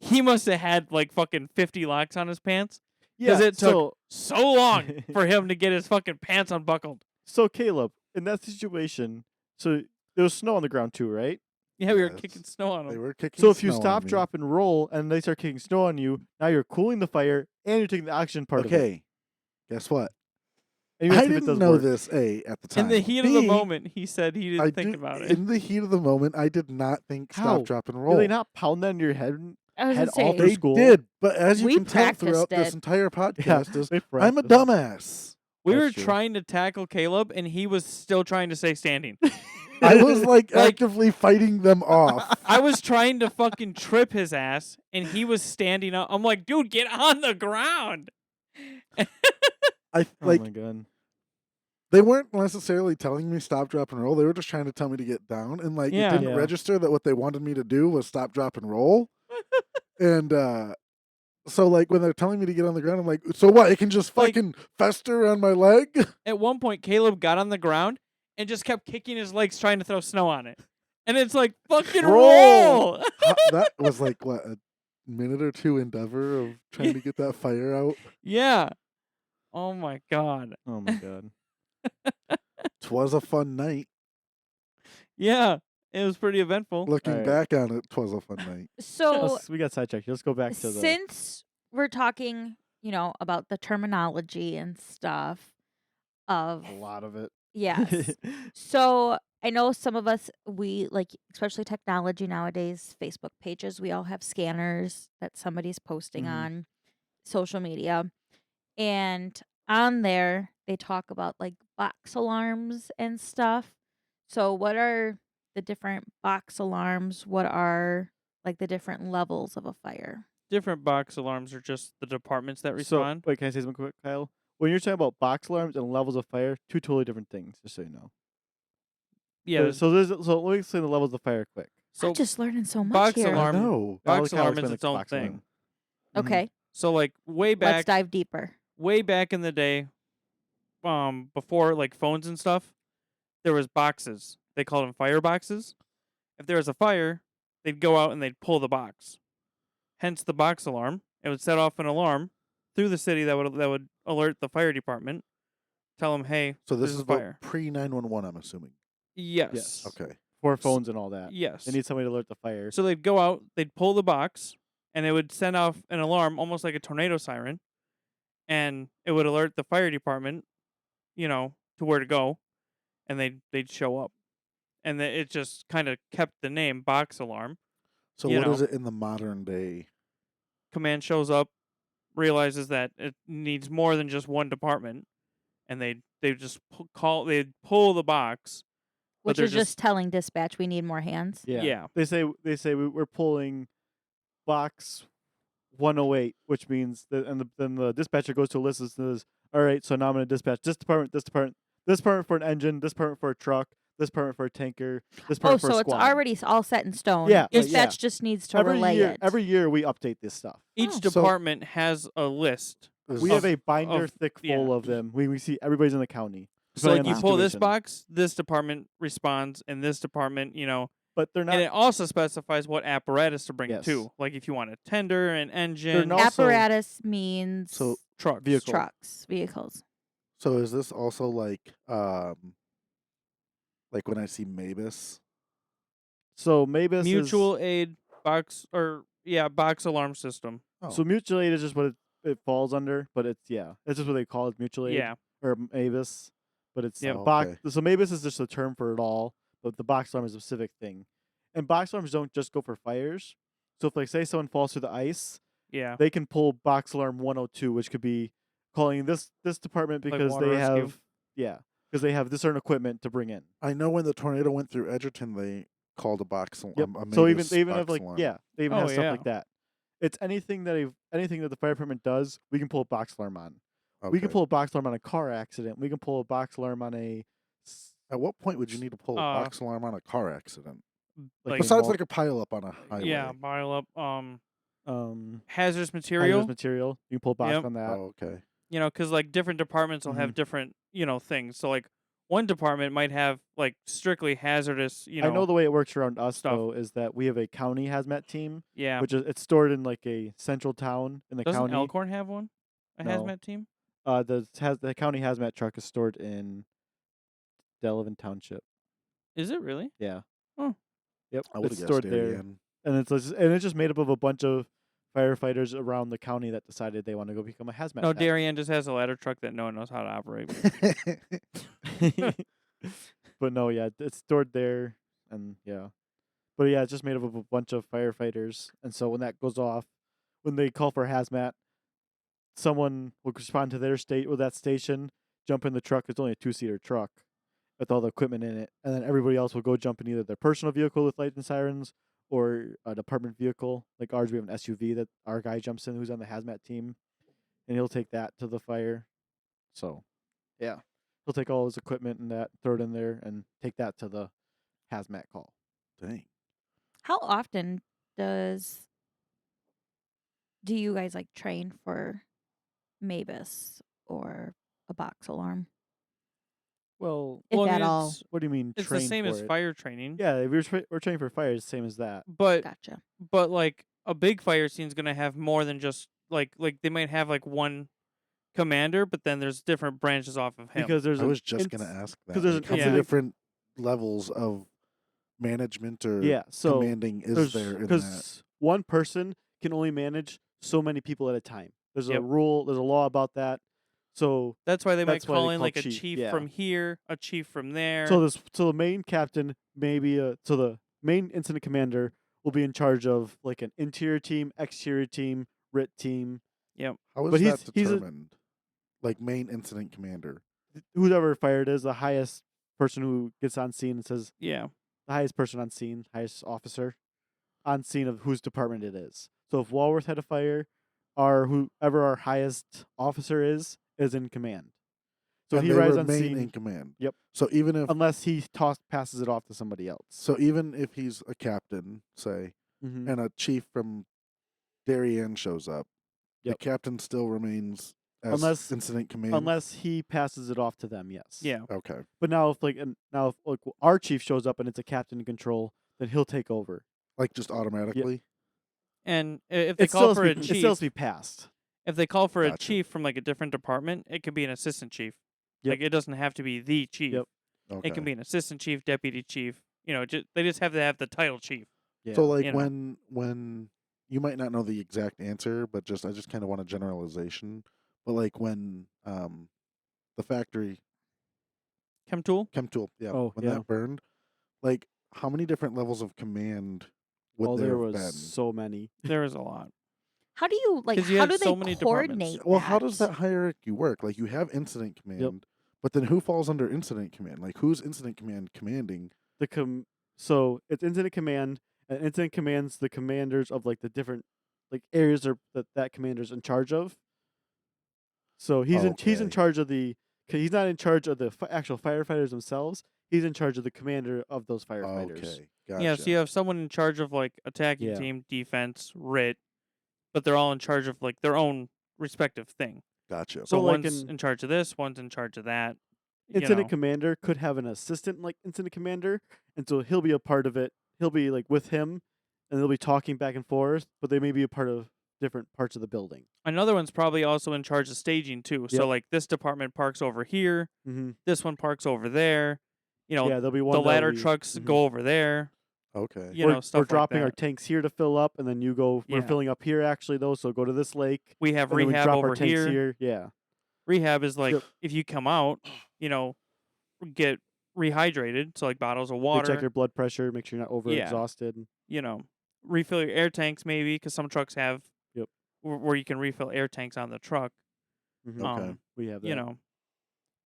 he must have had like fucking 50 locks on his pants. 'Cause it took so long for him to get his fucking pants unbuckled. So Caleb, in that situation, so there was snow on the ground too, right? Yeah, we were Yes. kicking snow on they him. were kicking. So if you snow on stop, me. drop, and roll, and they start kicking snow on you, now you're cooling the fire and you're taking the oxygen part of it. Okay, guess what? And you have I to see if it didn't does know work. this at the time. In the heat of the B, moment, he said he didn't I think did- about it. In the heat of the moment, I did not think How? stop, drop, and Do roll. they not pound that in your head? I was Head gonna all say, through They school? did, but as you We can tell throughout practiced this it. entire podcast, is they I'm a practice. dumbass. We were That's true. trying to tackle Caleb, and he was still trying to stay standing. I was like Like- actively fighting them off. I was trying to fucking trip his ass, and he was standing up. I'm like, dude, get on the ground. I Oh like my god. they weren't necessarily telling me stop, drop, and roll. They were just trying to tell me to get down, and like Yeah. it didn't Yeah. register that what they wanted me to do was stop, drop, and roll. And so like when they're telling me to get on the ground, I'm like, so what? It can just Like- fucking fester on my leg. At one point, Caleb got on the ground, and just kept kicking his legs trying to throw snow on it. And it's like, fucking Roll! roll! That was like, what, a minute or two endeavor of trying to get that fire out? Yeah. Oh my god. Oh my god. 'Twas a fun night. Yeah. It was pretty eventful. Looking Alright. back on it, 'twas a fun night. So We got sidetracked. Let's go back to the. since we're talking, about the terminology and stuff of A lot of it. yes. So I know some of us, we like, especially technology nowadays, Facebook pages, we all have scanners that somebody's posting Mhm. on social media. And on there, they talk about like box alarms and stuff. So, what are the different box alarms? What are like the different levels of a fire? Different box alarms are just the departments that So, respond. wait, can I say something quick, Kyle? When you're talking about box alarms and levels of fire, two totally different things, just so you know. Yeah. So let me explain the levels of fire quick. So I'm just learning so much box here. alarm- I know. box Kyle alarm is explain its the own box thing. alarm. Mhm. Okay, So like way let's back, dive deeper. way back in the day, before like phones and stuff, there was boxes. They called them fire boxes. If there was a fire, they'd go out and they'd pull the box. Hence the box alarm. It would set off an alarm through the city that would alert the fire department, tell them, hey, So this there's is a fire. pre 911, I'm assuming. Yes. Yes. Okay. For phones and all that. Yes. They need somebody to alert the fire. So they'd go out, they'd pull the box, and it would send off an alarm, almost like a tornado siren, and it would alert the fire department, to where to go, and they'd show up, and it just kind of kept the name box alarm. So You what is know. it in the modern day? Command shows up, realizes that it needs more than just one department, and they just they'd pull the box, but Which they're is just telling dispatch we need more hands. yeah. They say we're pulling box 108, which means that, and then the dispatcher goes to a list and says, "All right, so now I'm going to dispatch this department, this department, this department for an engine, this department for a truck, this department for a tanker, this Oh, department for a so squad." it's already all set in stone. Yeah, like, Dispatch just needs to every relay year. it. Every year we update this stuff. Each Oh. So- department has a list. We have a binder of- thick yeah. full of them. We see everybody's in the county. So like depending on you the pull this situation. box, this department responds, and this department, But they're and not. it also specifies what apparatus to bring Yes. too. Like if you want a tender, an engine, not- also- Apparatus means So trucks. Vehicle. trucks, vehicles. so is this also like when I see Mavis? So Mavis Mutual aid box box alarm system. Oh. So mutual aid is just what it falls under, but it's just what they call it, mutual aid. Yeah. Or Mavis, but it's Yep. box. Okay. So Mavis is just a term for it all, but the box alarm is a specific thing. And box alarms don't just go for fires. So if like say someone falls through the ice, Yeah. they can pull box alarm 102, which could be calling this department Like because water they rescue? have this certain equipment to bring in. I know when the tornado went through Edgerton, they called a box alarm. Yep. A So Mavis they even have box like alarm. they even Oh, have stuff yeah. like that. It's anything that the fire department does, we can pull a box alarm on. We can Okay. pull a box alarm on a car accident. We can pull a box alarm on a At what point would you need to pull a Uh, box alarm on a car accident? Like Besides like a pile up on a highway. yeah, pile up hazardous hazardous material. material. You can pull a box Yep. on that. Oh, okay. Because like different departments will have different things. So like one department might have like strictly hazardous. I know the way it works around us stuff. though is that we have a county hazmat team, Yeah. which is it's stored in like a central town in the Doesn't county. Elkhorn have one? A No. hazmat team? The county hazmat truck is stored in Delavan Township. Is it really? Yeah. Oh. Yep. I would It's have stored guessed there. Darien. And it's just made up of a bunch of firefighters around the county that decided they want to go become a hazmat. No, tech. Darien just has a ladder truck that no one knows how to operate. But no, yeah, it's stored there, and but yeah, it's just made up of a bunch of firefighters, and so when that goes off, when they call for hazmat, someone will respond to their state with that station, jump in the truck. It's only a 2-seater truck with all the equipment in it, and then everybody else will go jump in either their personal vehicle with lights and sirens or a department vehicle. Like ours, we have an SUV that our guy jumps in who's on the hazmat team, and he'll take that to the fire. So, yeah. He'll take all his equipment and that, throw it in there, and take that to the hazmat call. Dang. How often do you guys like train for Mavis or a box alarm? Well, if Well, I at mean, all. what do you mean it's the train same for as it? fire training. Yeah, if we're training for fire, it's the same as that. But Gotcha. like a big fire scene's gonna have more than just like they might have like one commander, but then there's different branches off of him. Because there's I an was just gonna ins- ask that. 'cause there's Like, an how many incident- different levels of management or yeah, so commanding is there's there in that? because one person can only manage so many people at a time. There's a Yep. rule, there's a law about that. So That's why they might that's why call they in call like a chief, chief yeah. from here, a chief from there. so the main captain maybe so the main incident commander will be in charge of like an interior team, exterior team, RIT team. Yep. How is but that he's a- determined? Like main incident commander. Whoever fired is the highest person who gets on scene and says Yeah. the highest person on scene, highest officer on scene of whose department it is. So if Walworth had a fire, whoever our highest officer is in command. So And he they rides on remain scene in command. Yep. So even if unless he passes it off to somebody else. so even if he's a captain, say, Mm-hmm. and a chief from Darien shows up, Yep. the captain still remains as Unless- incident command. Unless he passes it off to them, yes. Yeah. Okay. But now if our chief shows up and it's a captain in control, then he'll take over. Like just automatically. And if they It call still for has a to be, chief, it still has to be passed. if they call for a Gotcha. chief from like a different department, it could be an assistant chief. Yep. Like it doesn't have to be the chief. Yep. Okay. It can be an assistant chief, deputy chief. They just have to have the title chief. Yeah. So like you know. when you might not know the exact answer, but I just kind of want a generalization. But like when the factory Chemtool? Chemtool, Oh, when yeah. that burned, like how many different levels of command would there there was have been? so many. There was a lot. How do you 'Cause you how had do so they many departments. coordinate Well, how does that? that hierarchy work? Like you have incident command, but then who falls under incident command? Like who's incident command commanding? So it's incident command, and incident commands the commanders of like the different like areas that commander's in charge of. So he's in Okay. charge of he's not in charge of the actual firefighters themselves. He's in charge of the commander of those firefighters. Okay, gotcha. Yeah, so you have someone in charge of like attacking Yeah. team, defense, RIT, but they're all in charge of like their own respective thing. Gotcha. So So, like, one's in charge of this, one's in charge of that. you Incident know. commander could have an assistant like incident commander, and so he'll be a part of it. He'll be like with him, and they'll be talking back and forth. But they may be a part of different parts of the building. Another one's probably also in charge of staging too. Yep. So like this department parks over here, Mm-hmm. this one parks over there. Yeah, there'll be one. The that'll ladder be- trucks Mhm. go over there. Okay. Stuff we're like dropping our that. tanks here to fill up, and then you go. We're Yeah. filling up here actually though, so go to this lake. We have And then we rehab drop over our tanks here. Yeah. Rehab is like Yep. if you come out, get rehydrated. So like bottles of They water. check your blood pressure, make sure you're not over exhausted. Refill your air tanks maybe because some trucks have Yep. where you can refill air tanks on the truck. Mhm. Okay. We have that.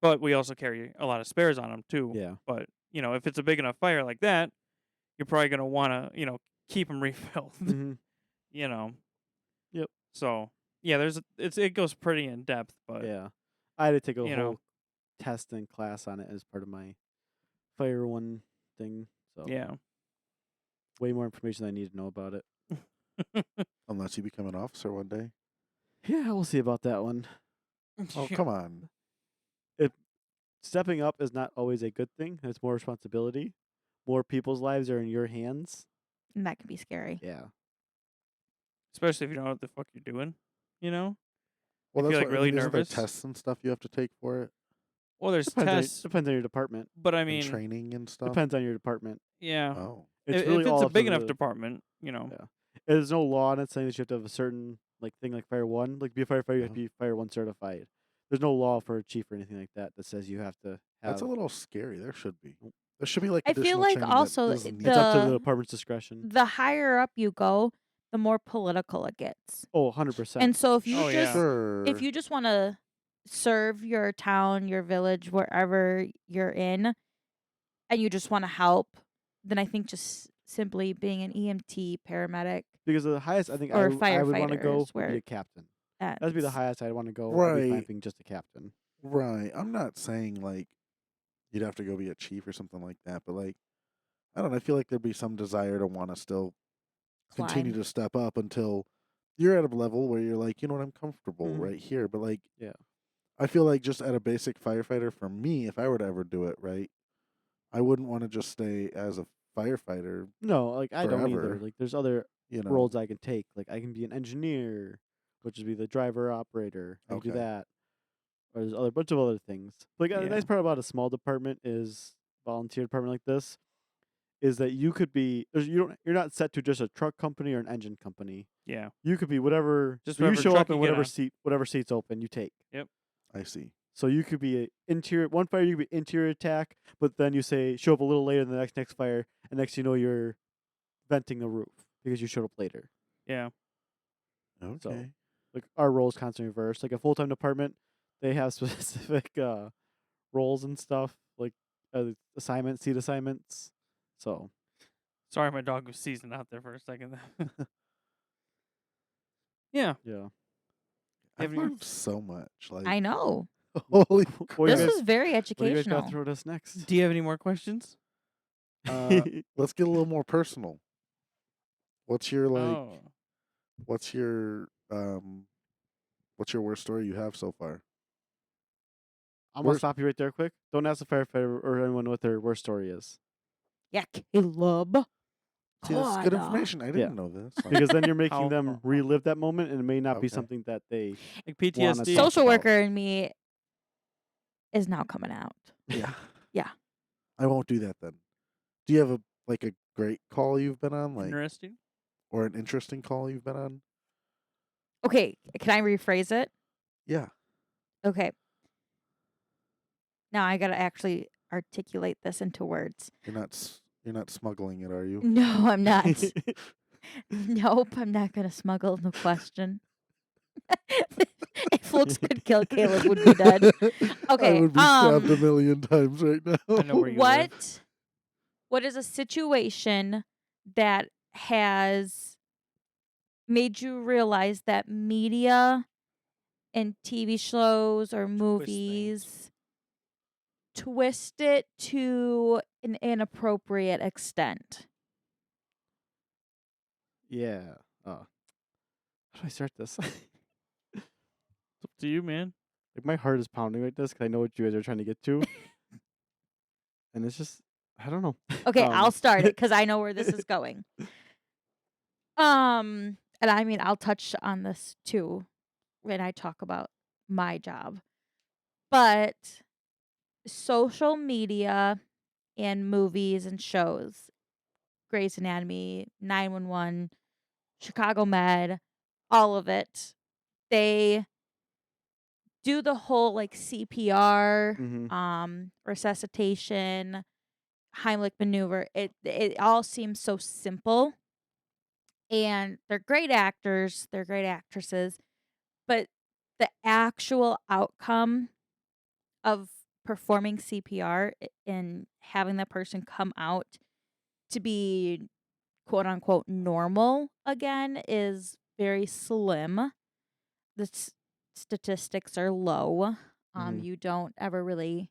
But we also carry a lot of spares on them too. Yeah. But if it's a big enough fire like that, you're probably gonna want to keep them refilled. Mhm. Yep. So yeah, it goes pretty in depth, but Yeah. I had to take a you whole know. test and class on it as part of my fire one thing. So yeah. way more information than I need to know about it. Unless you become an officer one day. Yeah, we'll see about that one. Oh, come on. Stepping up is not always a good thing. It's more responsibility. More people's lives are in your hands. And that can be scary. Yeah. Especially if you don't know what the fuck you're doing. Well, If you're, that's like, what, really isn't there nervous. tests and stuff you have to take for it, Well, there's tests, Depends on your department. but I and mean, training and stuff. Depends on your department. yeah. Oh, It's if really all it's a up to big enough the- department, Yeah. There's no law on it saying that you have to have a certain thing like fire one. Like be a firefighter, you have to be fire one certified. There's no law for a chief or anything like that says you have to have. that's a little scary. There should be. There should be like. I feel additional like training that also isn't It's needed. up to the the- department's discretion. The higher up you go, the more political it gets. Oh, 100%. And so if you Oh, yeah. just Sure. if you just want to serve your town, your village, wherever you're in, and you just want to help, then I think just simply being an EMT, paramedic, because the highest I think or I would want to go firefighters, would be where a captain. ends. That'd be the highest I'd want to go. I'd be fine Right. being just a captain. Right. I'm not saying like you'd have to go be a chief or something like that, but like I don't know. I feel like there'd be some desire to want to still continue Climb. to step up until you're at a level where you're like, you know what, I'm comfortable Mhm. right here. But like, Yeah. I feel like just at a basic firefighter, for me, if I were to ever do it, right, I wouldn't want to just stay as a firefighter No, like I don't either. forever. Like there's other You know. roles I can take. Like I can be an engineer, which would be the driver operator. I can do Okay. that. Or there's other bunch of other things. Like the Yeah. nice part about a small department is volunteer department like this is that you could be you're not set to just a truck company or an engine company. Yeah. You could be whatever. Just so you whatever show truck up in you get whatever seat's open, you take. I see. So you could be a interior one fire, you could be interior attack, but then you say show up a little later than the next fire, and next you know you're venting the roof because you showed up later. Yeah. Okay. Like our roles constantly reversed. Like a full time department, they have specific roles and stuff, like seat assignments. So Sorry, my dog was seasoned out there for a second. Yeah. yeah. I've have any- learned so much. Like, I know. holy What do you This guys- was very what do you guys got educational. to throw at us next? Do you have any more questions? let's get a little more personal. What's your Oh. what's your worst story you have so far? I'm gonna stop you right there, quick. Don't ask the firefighter or anyone what their worst story is, Yeah, Caleb. See, that's good God. information. I didn't know this. Like, because then you're making How- them relive that moment, and it may not be Okay. something that they. Like Wanna PTSD. talk Social about. worker in me is now coming out. yeah. Yeah. I won't do that then. Do you have a great call you've been on, like, Interesting. or an interesting call you've been on? Okay, can I rephrase it? Yeah. Okay. Now I gotta actually articulate this into words. You're not smuggling it, are you? No, I'm not. Nope, I'm not gonna smuggle the question. If looks could kill, Caleb would be dead. Okay, I would be stabbed a million times right now. I know where you live. What is a situation that has made you realize that media and TV shows or movies twist it to an inappropriate extent? Yeah. How do I start this? It's up to you, man. Like my heart is pounding like this because I know what you guys are trying to get to, and it's just I don't know. Okay, I'll start it because I know where this is going. And I mean, I'll touch on this too when I talk about my job. But social media and movies and shows, Grey's Anatomy, 911, Chicago Med, all of it, they do the whole like CPR, Mhm. resuscitation, Heimlich maneuver. It all seems so simple. And they're great actors, they're great actresses, but the actual outcome of performing CPR and having that person come out to be quote unquote normal again is very slim. The statistics are low. Mhm. You don't ever really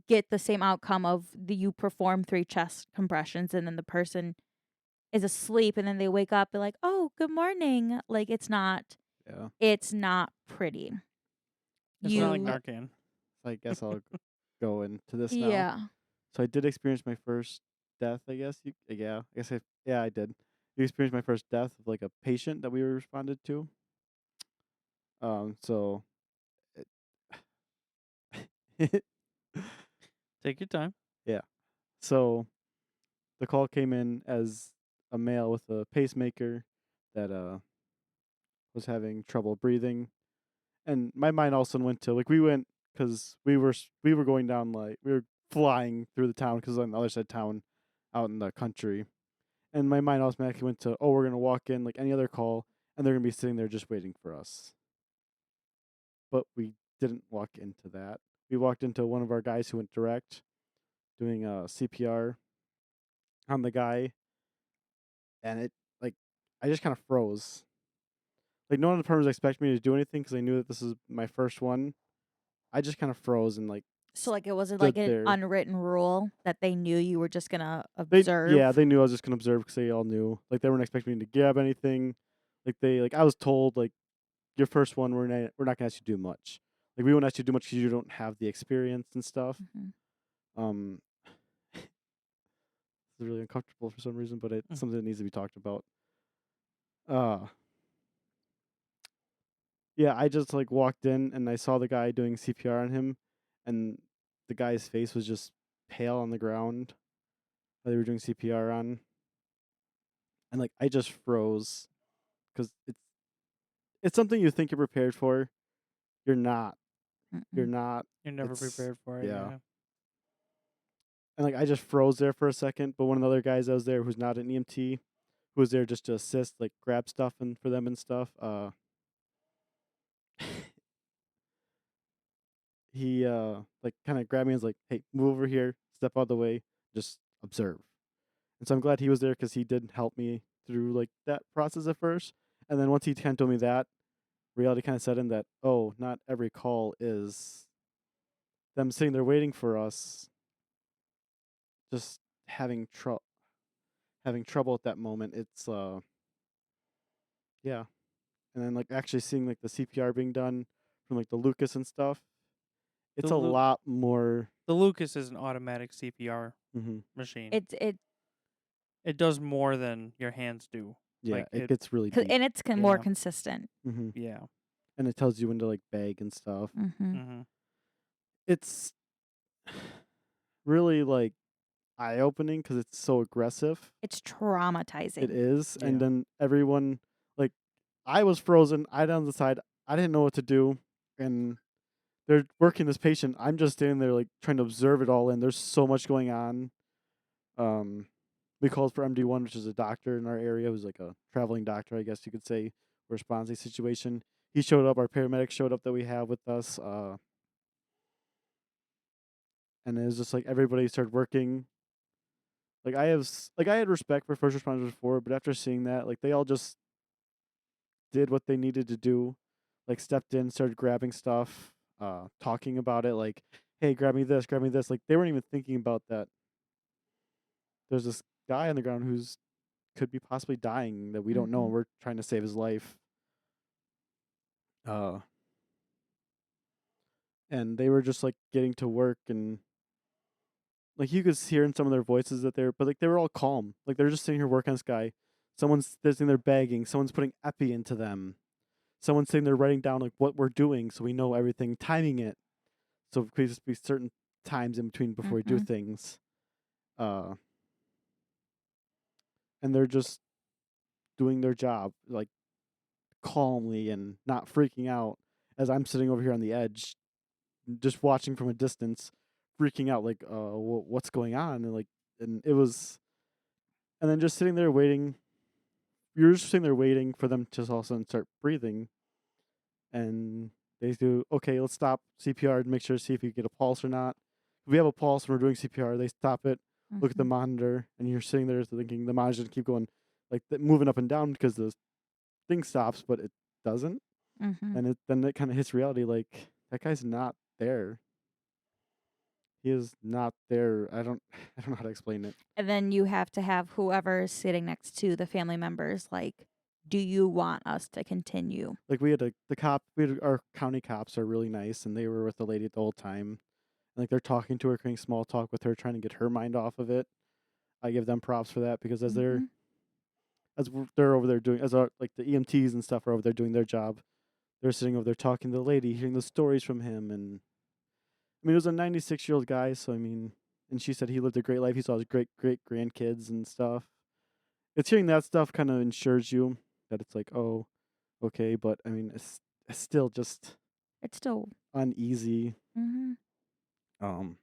get the same outcome of you perform 3 chest compressions and then the person is asleep and then they wake up and like, "Oh, good morning." Like it's not pretty. It's not like Narcan. So I guess I'll go into this now. Yeah. So I did experience my first death. I guess I did. You experienced my first death of like a patient that we responded to. So. Take your time. So the call came in as a male with a pacemaker that was having trouble breathing, and my mind also went to like we went because we were going down like we were flying through the town because on the other side of town, out in the country, and my mind automatically went to we're gonna walk in like any other call and they're gonna be sitting there just waiting for us. But we didn't walk into that. We walked into one of our guys who went direct, doing CPR on the guy, and it like I just kind of froze. Like no one in the department was expecting me to do anything because I knew that this is my first one. I just kind of froze and like So like it wasn't stood like an there. unwritten rule that they knew you were just gonna They observe. they knew I was just gonna observe because they all knew. Like they weren't expecting me to grab anything. Like I was told like your first one, we're not gonna ask you to do much. Like we won't ask you to do much because you don't have the experience and stuff. Mhm. It's really uncomfortable for some reason, but it's Mm. something that needs to be talked about. Yeah, I just like walked in and I saw the guy doing CPR on him, and the guy's face was just pale on the ground that they were doing CPR on, and like I just froze because it's something you think you're prepared for. You're not. You're Mm-mm. not. You're never It's prepared for it. yeah. Yeah. And like I just froze there for a second, but one of the other guys that was there who's not an EMT, who was there just to assist, like grab stuff and for them and stuff, he like kind of grabbed me and was like, "Hey, move over here, step out of the way, just observe." And so I'm glad he was there because he did help me through like that process at first. And then once he kind of told me that, reality kind of set in that, oh, not every call is them sitting there waiting for us, just having trouble at that moment. It's yeah. And then like actually seeing like the CPR being done from like the Lucas and stuff, it's The a Lu- lot more. The Lucas is an automatic CPR Mm-hmm. machine. It It does more than your hands do. Yeah, Like it it, gets really deep. and it's more Yeah. consistent. Mm-hmm. yeah. And it tells you when to like bag and stuff. Mm-hmm. Mm-hmm. It's really like eye opening because it's so aggressive. It's traumatizing. It is, and Yeah. then everyone like I was frozen. I down the side. I didn't know what to do, and they're working this patient. I'm just standing there like trying to observe it all, and there's so much going on. We called for MD1, which is a doctor in our area, who's like a traveling doctor, I guess you could say, for a response situation. He showed up. Our paramedic showed up that we have with us, and it was just like everybody started working. Like I had respect for first responders before, but after seeing that, like they all just did what they needed to do, like stepped in, started grabbing stuff, talking about it, like, "Hey, grab me this, grab me this." Like they weren't even thinking about that. There's this guy on the ground who's could be possibly dying that we don't know, Mhm. and we're trying to save his life. Uh, and they were just like getting to work, and like you could hear in some of their voices that but like they were all calm, like they're just sitting here working on this guy. Someone's sitting there bagging. Someone's putting epi into them. Someone's sitting there writing down like what we're doing, so we know everything, timing it, so please just be certain times in between before we do Mhm. things. Uh, and they're just doing their job like calmly and not freaking out as I'm sitting over here on the edge, just watching from a distance, freaking out like, what's going on? And it was, and then just sitting there waiting. You're just sitting there waiting for them to all of a sudden start breathing, and they do, okay, let's stop CPR and make sure to see if you get a pulse or not. If we have a pulse when we're doing CPR, they stop it, look at the Mhm. monitor, and you're sitting there thinking the monitor's gonna keep going, like moving up and down because the thing stops, but it doesn't. Mhm. And then it kind of hits reality, like that guy's not there. He is not there. I don't know how to explain it. And then you have to have whoever is sitting next to the family members like, do you want us to continue? Like we had our county cops are really nice, and they were with the lady the whole time. Like they're talking to her, creating small talk with her, trying to get her mind off of it. I give them props for that because Mhm. they're over there doing as our like the EMTs and stuff are over there doing their job. They're sitting over there talking to the lady, hearing the stories from him, and I mean it was a 96-year-old guy, so I mean, and she said he lived a great life. He saw his great grandkids and stuff. It's hearing that stuff kind of ensures you that it's like, oh, okay, but I mean it's still just It's still. uneasy. Mhm. Um,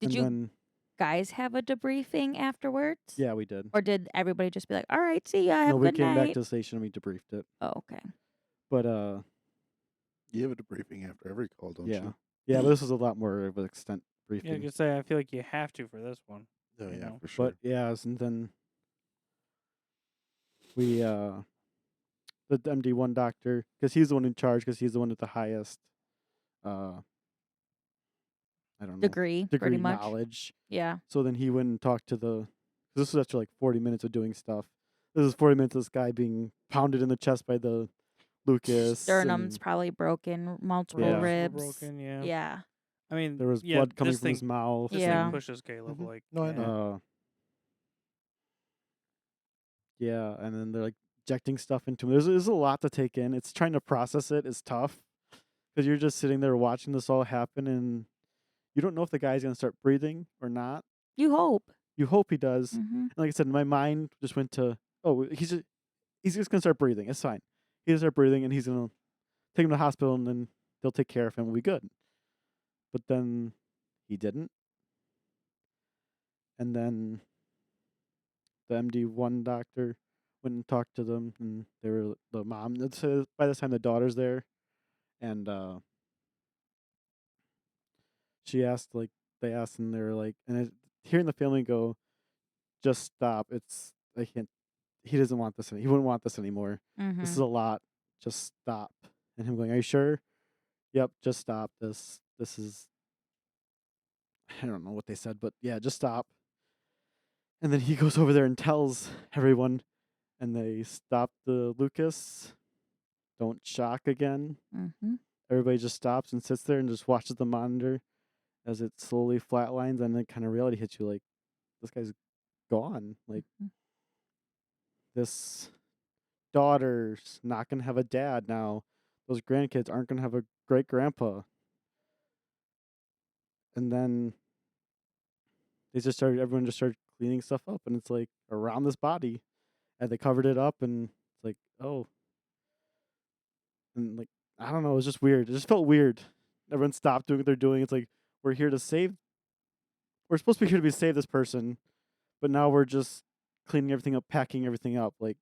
Did and you then guys have a debriefing afterwards? yeah, we did. Or did everybody just be like, "All right, see ya, No, have a we good came back night"? to the station and we debriefed it. Oh, okay. But You have a debriefing after every call, don't yeah, you? yeah, but this was a lot more of an extent Yeah, I briefing. could say I feel like you have to for this one. Oh You yeah, know. for sure. But yeah, and then we the MD1 doctor, because he's the one in charge, because he's the one with the highest uh I don't know Degree, pretty degree much. knowledge. Yeah. So then he went and talked to this was after like 40 minutes of doing stuff. This is 40 minutes of this guy being pounded in the chest by the Lucas. Sternum's and probably broken, multiple Yeah. ribs. Were broken, yeah. Yeah. I mean, there was yeah, blood coming this from his thing, mouth. this Yeah. thing pushes Caleb Mhm. like No, I mad. know. Yeah, and then they're like injecting stuff into him. There's a lot to take in. It's trying to process it is tough because you're just sitting there watching this all happen, and you don't know if the guy's gonna start breathing or not. You hope. You hope he does. Mm-hmm. And like I said, my mind just went to, oh, he's just gonna start breathing. It's fine. He's gonna start breathing, and he's gonna take him to the hospital, and then they'll take care of him. We'll be good. But then he didn't, and then the MD1 doctor went and talked to them, and they were the mom. By this time, the daughter's there, and she asked, like, they asked, and they were like, hearing the family go, just stop. I can't. He doesn't want this. He wouldn't want this anymore. Mm-hmm. This is a lot. Just stop. And him going, are you sure? Yep. Just stop. This is. I don't know what they said, but yeah, just stop. And then he goes over there and tells everyone, and they stop the Lucas. Don't shock again. Mm-hmm. Everybody just stops and sits there and just watches the monitor as it slowly flatlines, and then kind of reality hits you like, this guy's gone. Like, this daughter's not gonna have a dad now. Those grandkids aren't gonna have a great grandpa. And then everyone just started cleaning stuff up, and it's like around this body, and they covered it up, and it's like, oh, and like, I don't know, it was just weird. It just felt weird. Everyone stopped doing what they're doing. It's like, we're supposed to be here to save this person, but now we're just cleaning everything up, packing everything up. Like,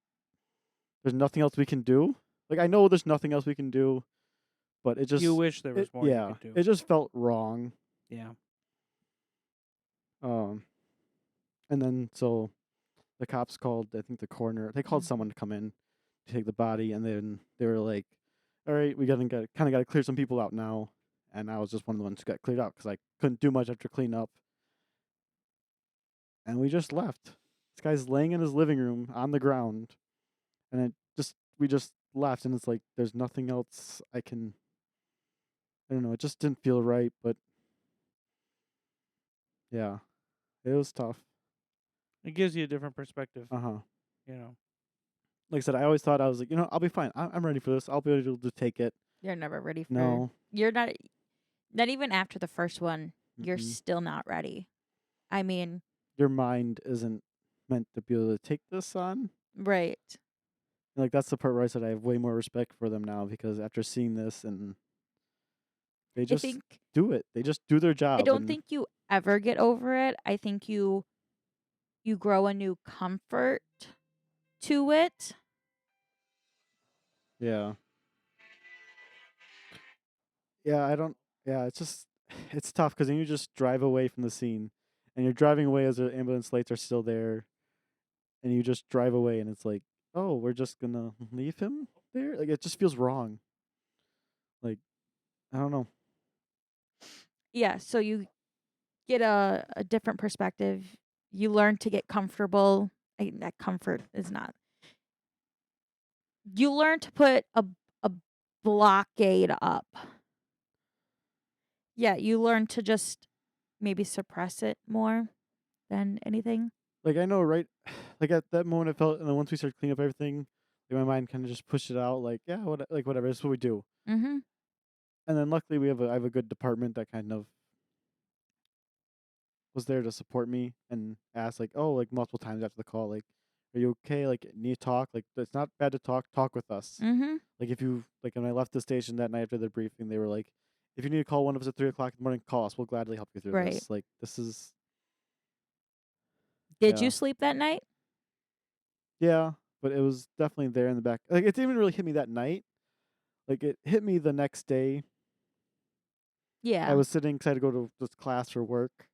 there's nothing else we can do. Like, I know there's nothing else we can do, but it just You wish there was more you yeah, could do. it just felt wrong. Yeah. And then so the cops called, I think the coroner. They called someone to come in to take the body, and then they were like, "All right, we got to clear some people out now." And I was just one of the ones who got cleared out because I couldn't do much after clean up. And we just left. This guy's laying in his living room on the ground, and we just left, and it's like there's nothing else I can. I don't know. It just didn't feel right, but yeah, it was tough. It gives you a different perspective, Uh-huh. you know. Like I said, I always thought, I was like, I'll be fine. I'm ready for this. I'll be able to take it. You're never ready for. No. You're not. Not even after the first one. You're Mm-mm. still not ready. I mean, Your mind isn't meant to be able to take this on. right. And like, that's the part where I said I have way more respect for them now, because after seeing this, and they I just think do it. They just do their job. I don't and think you ever get over it. I think you grow a new comfort to it. Yeah. Yeah, I don't. Yeah, it's tough because then you just drive away from the scene, and you're driving away as the ambulance lights are still there, and you just drive away, and it's like, oh, we're just gonna leave him there. Like, it just feels wrong. Like, I don't know. Yeah, so you get a different perspective. You learn to get comfortable. That comfort is not. You learn to put a blockade up. Yeah, you learn to just maybe suppress it more than anything. Like, I know, right? Like, at that moment, I felt, and then once we started cleaning up everything, like, my mind kind of just pushed it out. Like, yeah, whatever. That's what we do. Mm-hmm. And then luckily, I have a good department that kind of was there to support me and ask, like, oh, like, multiple times after the call, like, are you okay? Like, need to talk? Like, it's not bad to talk with us. Mm-hmm. Like, if you, like, when I left the station that night after the briefing, they were like, if you need to call one of us at 3 o'clock in the morning, call us. We'll gladly help you through Right. this. Like, this is, Did Yeah. you sleep that night? yeah, but it was definitely there in the back. Like, it didn't even really hit me that night. Like, it hit me the next day. Yeah. I was sitting, because I had to go to this class for work,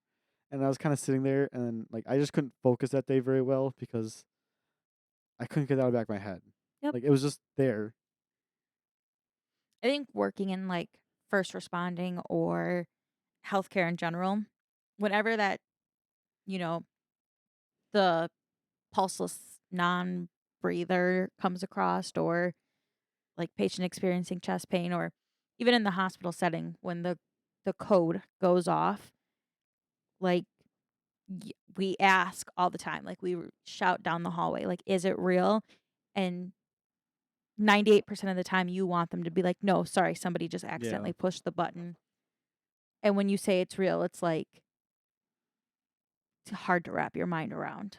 and I was kind of sitting there, and like, I just couldn't focus that day very well because I couldn't get it out of the back of my head. Yep. Like, it was just there. I think working in like first responding or healthcare in general, whenever that, the pulseless non breather comes across, or like patient experiencing chest pain, or even in the hospital setting when the code goes off, like we ask all the time, like we shout down the hallway, like, is it real? And 98% of the time you want them to be like, no, sorry, somebody just accidentally pushed the button. And when you say it's real, it's like, it's hard to wrap your mind around.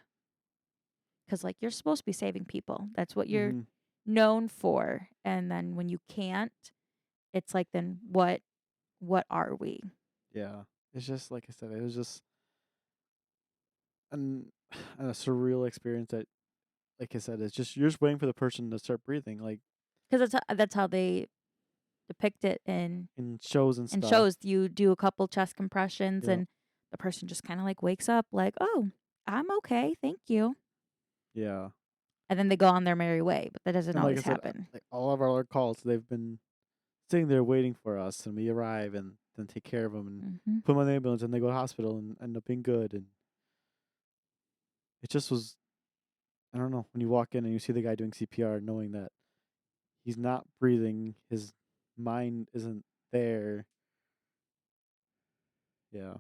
Because, like, you're supposed to be saving people. That's what you're known for. And then when you can't, it's like, then what are we? Yeah. It's just, like I said, it was just a surreal experience that, like I said, it's just, you're just waiting for the person to start breathing, like Because that's how they depict it in shows and stuff. shows. You do a couple chest compressions, Yep. and the person just kind of like wakes up like, oh, I'm okay, thank you. Yeah. And then they go on their merry way, but that doesn't And like always I said, happen. like all of our other calls, they've been sitting there waiting for us, and we arrive and then take care of them and Mm-hmm. put them on the ambulance, and they go to the hospital and end up being good. And it just was, I don't know, when you walk in and you see the guy doing CPR, knowing that he's not breathing, his mind isn't there. Yeah.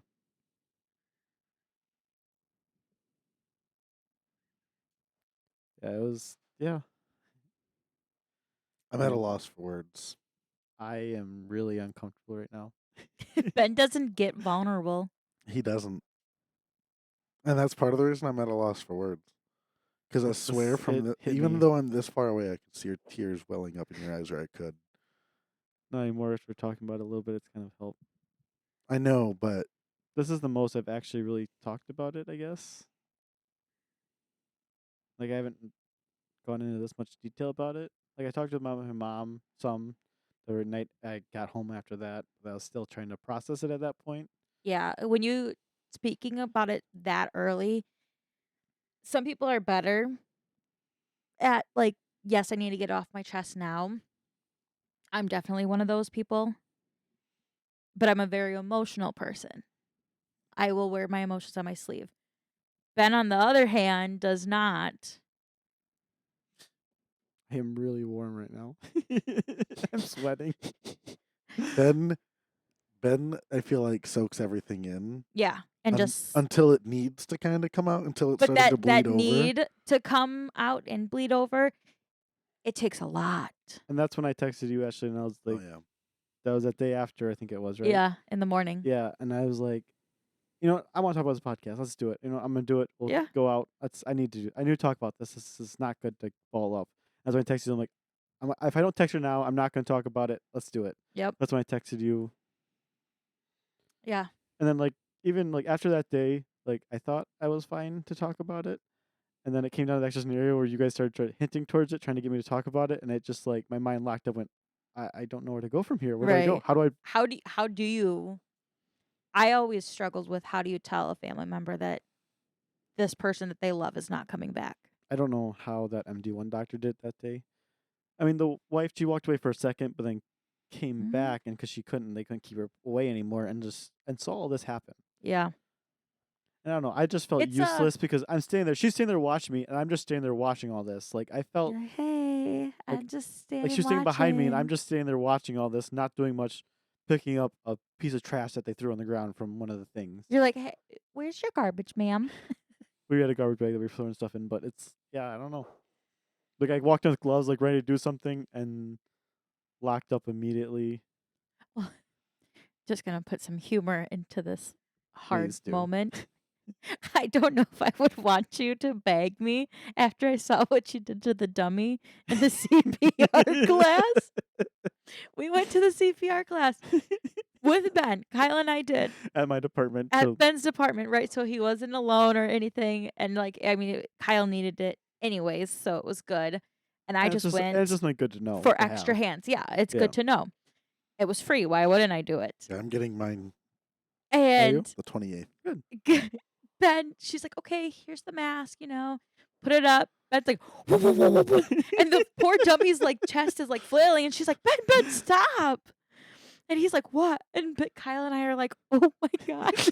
Yeah, it was, yeah. I'm at a loss for words. I am really uncomfortable right now. Ben doesn't get vulnerable. He doesn't. And that's part of the reason I'm at a loss for words. Because I swear, even me. though I'm this far away, I can see your tears welling up in your eyes, or I could. Not anymore. If we're talking about it a little bit, it's kind of helped. I know, but This is the most I've actually really talked about it, I guess. Like, I haven't gone into this much detail about it. Like, I talked to my mom some the night I got home after that, but I was still trying to process it at that point. Yeah, when you speaking about it that early, some people are better at like, yes, I need to get off my chest now. I'm definitely one of those people, but I'm a very emotional person. I will wear my emotions on my sleeve. Ben, on the other hand, does not. I am really warm right now. I'm sweating. Ben, I feel like soaks everything in. Yeah, and just until it needs to kind of come out, until it but started to bleed that over. need to come out and bleed over, it takes a lot. And that's when I texted you, Ashley, and I was like, oh yeah. that was that day after, I think it was, right? Yeah, in the morning. Yeah, and I was like, you know what? I want to talk about this podcast. Let's do it. You know, I'm gonna do it. We'll Yeah. go out. I need to talk about this. This is not good to ball up. That's when I texted you. I'm like, if I don't text her now, I'm not gonna talk about it. Let's do it. Yep. That's when I texted you. Yeah. And then even after that day, I thought I was fine to talk about it. And then it came down to the actual scenario where you guys started hinting towards it, trying to get me to talk about it, and it just my mind locked up. Went, I don't know where to go from here. Where do I go? Right. How do I? How do you? I always struggled with how do you tell a family member that this person that they love is not coming back? I don't know how that MD1 doctor did that day. I mean, the wife, she walked away for a second, but then came back, and because they couldn't keep her away anymore, and saw all this happen. Yeah. And I don't know. I just felt useless because I'm standing there. She's standing there watching me, and I'm just standing there watching all this. I felt You're like, hey, I'm just standing. she was standing behind me, and I'm watching." just standing there watching all this, not doing much, picking up a piece of trash that they threw on the ground from one of the things. You're like, hey, where's your garbage, ma'am? We had a garbage bag that we were throwing stuff in, but I don't know. I walked in with gloves, ready to do something, and locked up immediately. Well, just gonna put some humor into this hard Please do. moment. I don't know if I would want you to bag me after I saw what you did to the dummy in the CPR class. We went to the CPR class with Ben. Kyle and I did. At my department. At Ben's department, right? So he wasn't alone or anything. And Kyle needed it anyways, so it was good. And I just went. It's just not good to know. For extra hands. Yeah, it's good to know. It was free. Why wouldn't I do it? Yeah, I'm getting mine. And the 28th. Good. Ben, she's like, okay, here's the mask, put it up. Ben's like, whoop, whoop, whoop, whoop, whoop. And the poor dummy's chest is flailing, and she's like, Ben, stop. And he's like, what? And but Kyle and I are like, oh my gosh.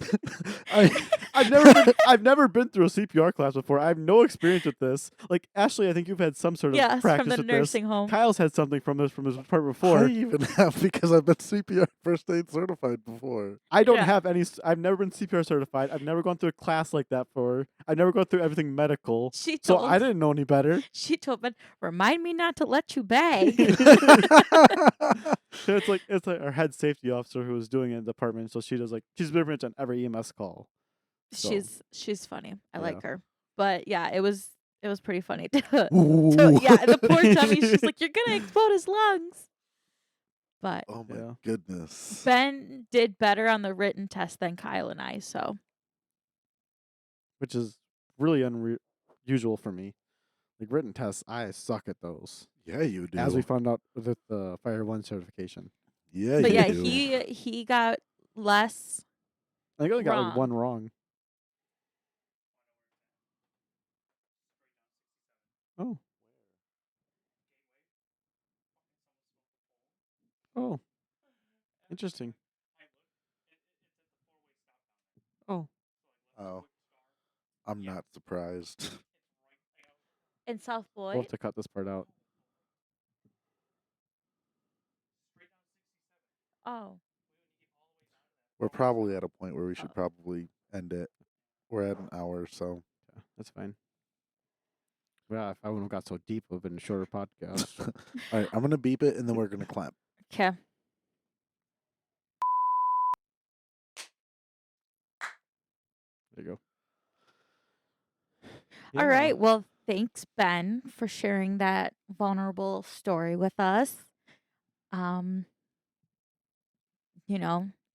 I've never been through a CPR class before. I have no experience with this. Like Ashley, I think you've had some sort of Yes, practice from the with nursing this. home. Kyle's had something from his part I before. even have because I've been CPR first aid certified before. I don't Yeah. have any. I've never been CPR certified. I've never gone through a class like that before. I've never gone through everything medical. She So told I didn't know any better. she told Ben, remind me not to let you bag. So it's like our head safety officer who was doing it in the department. So she's pretty much on every EMS call. So, She's funny. I yeah. like her. But yeah, it was pretty funny. Yeah, Ooh. the poor tummy, she's like, you're gonna explode his lungs. But Oh my Yeah. goodness. Ben did better on the written test than Kyle and I, so which is really unusual for me. Like written tests, I suck at those. Yeah, you do. As we found out with the Fire 1 certification. Yeah, but you yeah, do. he got less. I think I only got like Wrong. one wrong. Oh. Oh. Interesting. Oh. Oh, I'm not surprised. In South We'll Floyd. have to cut this part out. Oh. We're probably at a point where we should probably end it. We're at an hour, so Yeah, that's fine. Yeah, if I wouldn't have got so deep, it would have been a shorter podcast. all right. I'm gonna beep it, and then we're gonna clap. Okay. There you go. All right. Well, thanks, Ben, for sharing that vulnerable story with us.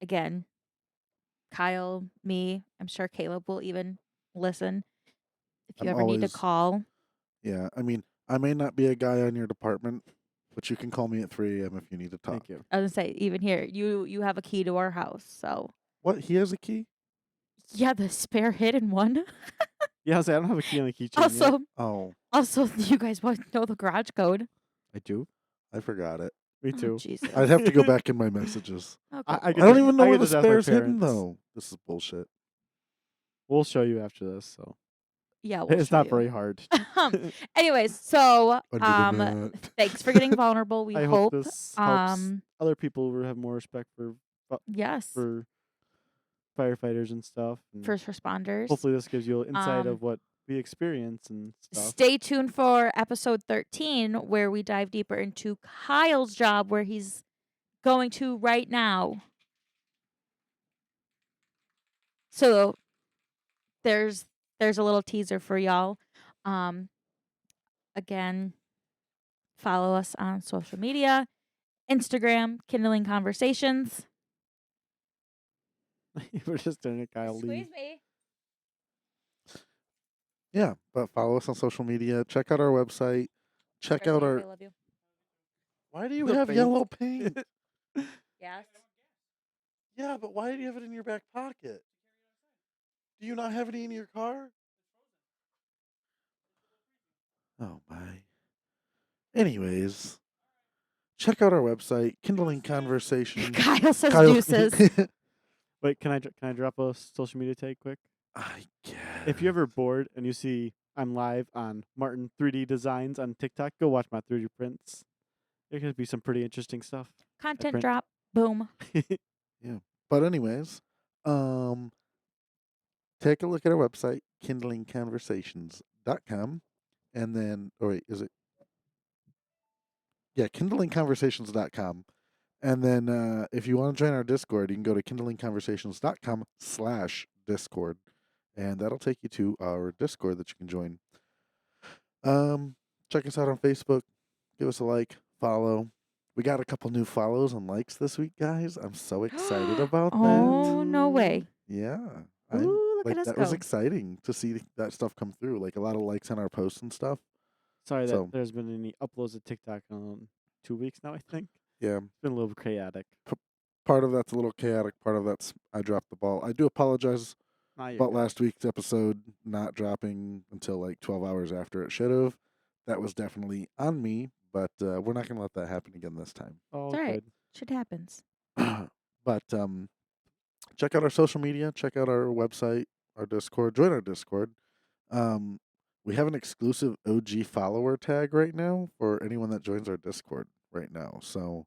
Again, Kyle, me, I'm sure Caleb will even listen. If you I'm ever need to always- call, Yeah, I mean, I may not be a guy on your department, but you can call me at 3 a.m. if you need to talk. Thank you. I was gonna say, even here, you have a key to our house. So What? He has a key? yeah, the spare hidden one. Yeah, I don't have a key on the keychain yet. Oh, Also, you guys want to know the garage code? I do. I forgot it. Me Oh, too. Jesus. I'd have to go back in my messages. Okay. I get don't to- even know I where get the to ask my spare's hidden, parents. though. This is bullshit. We'll show you after this. So Yeah, we'll it's show not you. very hard. Anyways, so Under the net. thanks for getting vulnerable. We I hope hope this helps um other people who have more respect yes, for firefighters and stuff. And first responders. hopefully, this gives you an insight Um, of what we experience and stuff. Stay tuned for episode 13 where we dive deeper into Kyle's job where he's going to right now. So there's a little teaser for y'all. Again, follow us on social media, Instagram, Kindling Conversations. We're just doing it, Kyle. Leave. me. Yeah, but follow us on social media. Check out our website. Check out our. I love you. Why do you The have paint. yellow paint? Yes. Yeah, but why do you have it in your back pocket? Do you not have any in your car? Oh my. Anyways, check out our website, Kindling Conversations. Kyle says Kyle- deuces. Wait, can I drop a social media tag quick? I guess. If you're ever bored and you see I'm live on Martin 3D Designs on TikTok, go watch my 3D prints. There could be some pretty interesting stuff. Content print. drop. Boom. But anyways, take a look at our website, kindlingconversations.com, and then, is it? Yeah, kindlingconversations.com. And then if you want to join our Discord, you can go to kindlingconversations.com/Discord, and that'll take you to our Discord that you can join. Check us out on Facebook. Give us a like, follow. We got a couple new follows and likes this week, guys. I'm so excited about that. Oh, no way. Yeah. Ooh, look like at us that go. was exciting to see that stuff come through. Like a lot of likes on our posts and stuff. Sorry that So- there's been any uploads of TikTok in 2 weeks now, I think. Yeah. It's been a little chaotic. Part of that's a little chaotic. Part of that's I dropped the ball. I do apologize Not about last week's episode not dropping until like 12 hours after it should have. That was definitely on me, but we're not going to let that happen again this time. Oh, It's all right. good. Shit happens. But check out our social media. Check out our website, our Discord. Join our Discord. We have an exclusive OG follower tag right now for anyone that joins our Discord right now. So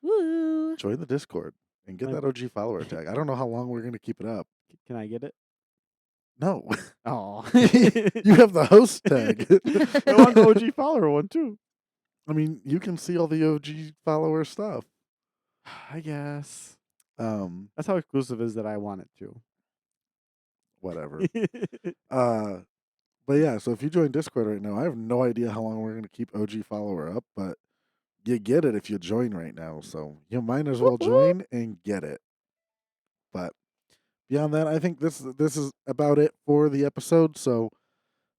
Woo! join the Discord and get Like- that OG follower tag. I don't know how long we're going to keep it up. Can I get it? No, Oh. you have the host tag. I want the OG follower one too. I mean, you can see all the OG follower stuff. I guess. Um, That's how exclusive it is that I want it to. whatever. But yeah, so if you join Discord right now, I have no idea how long we're going to keep OG follower up, but you get it if you join right now. So you might as well join and get it. But beyond that, I think this is about it for the episode. So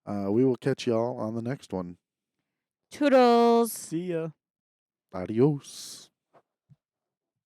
we will catch y'all on the next one. Toodles. See ya. Adios.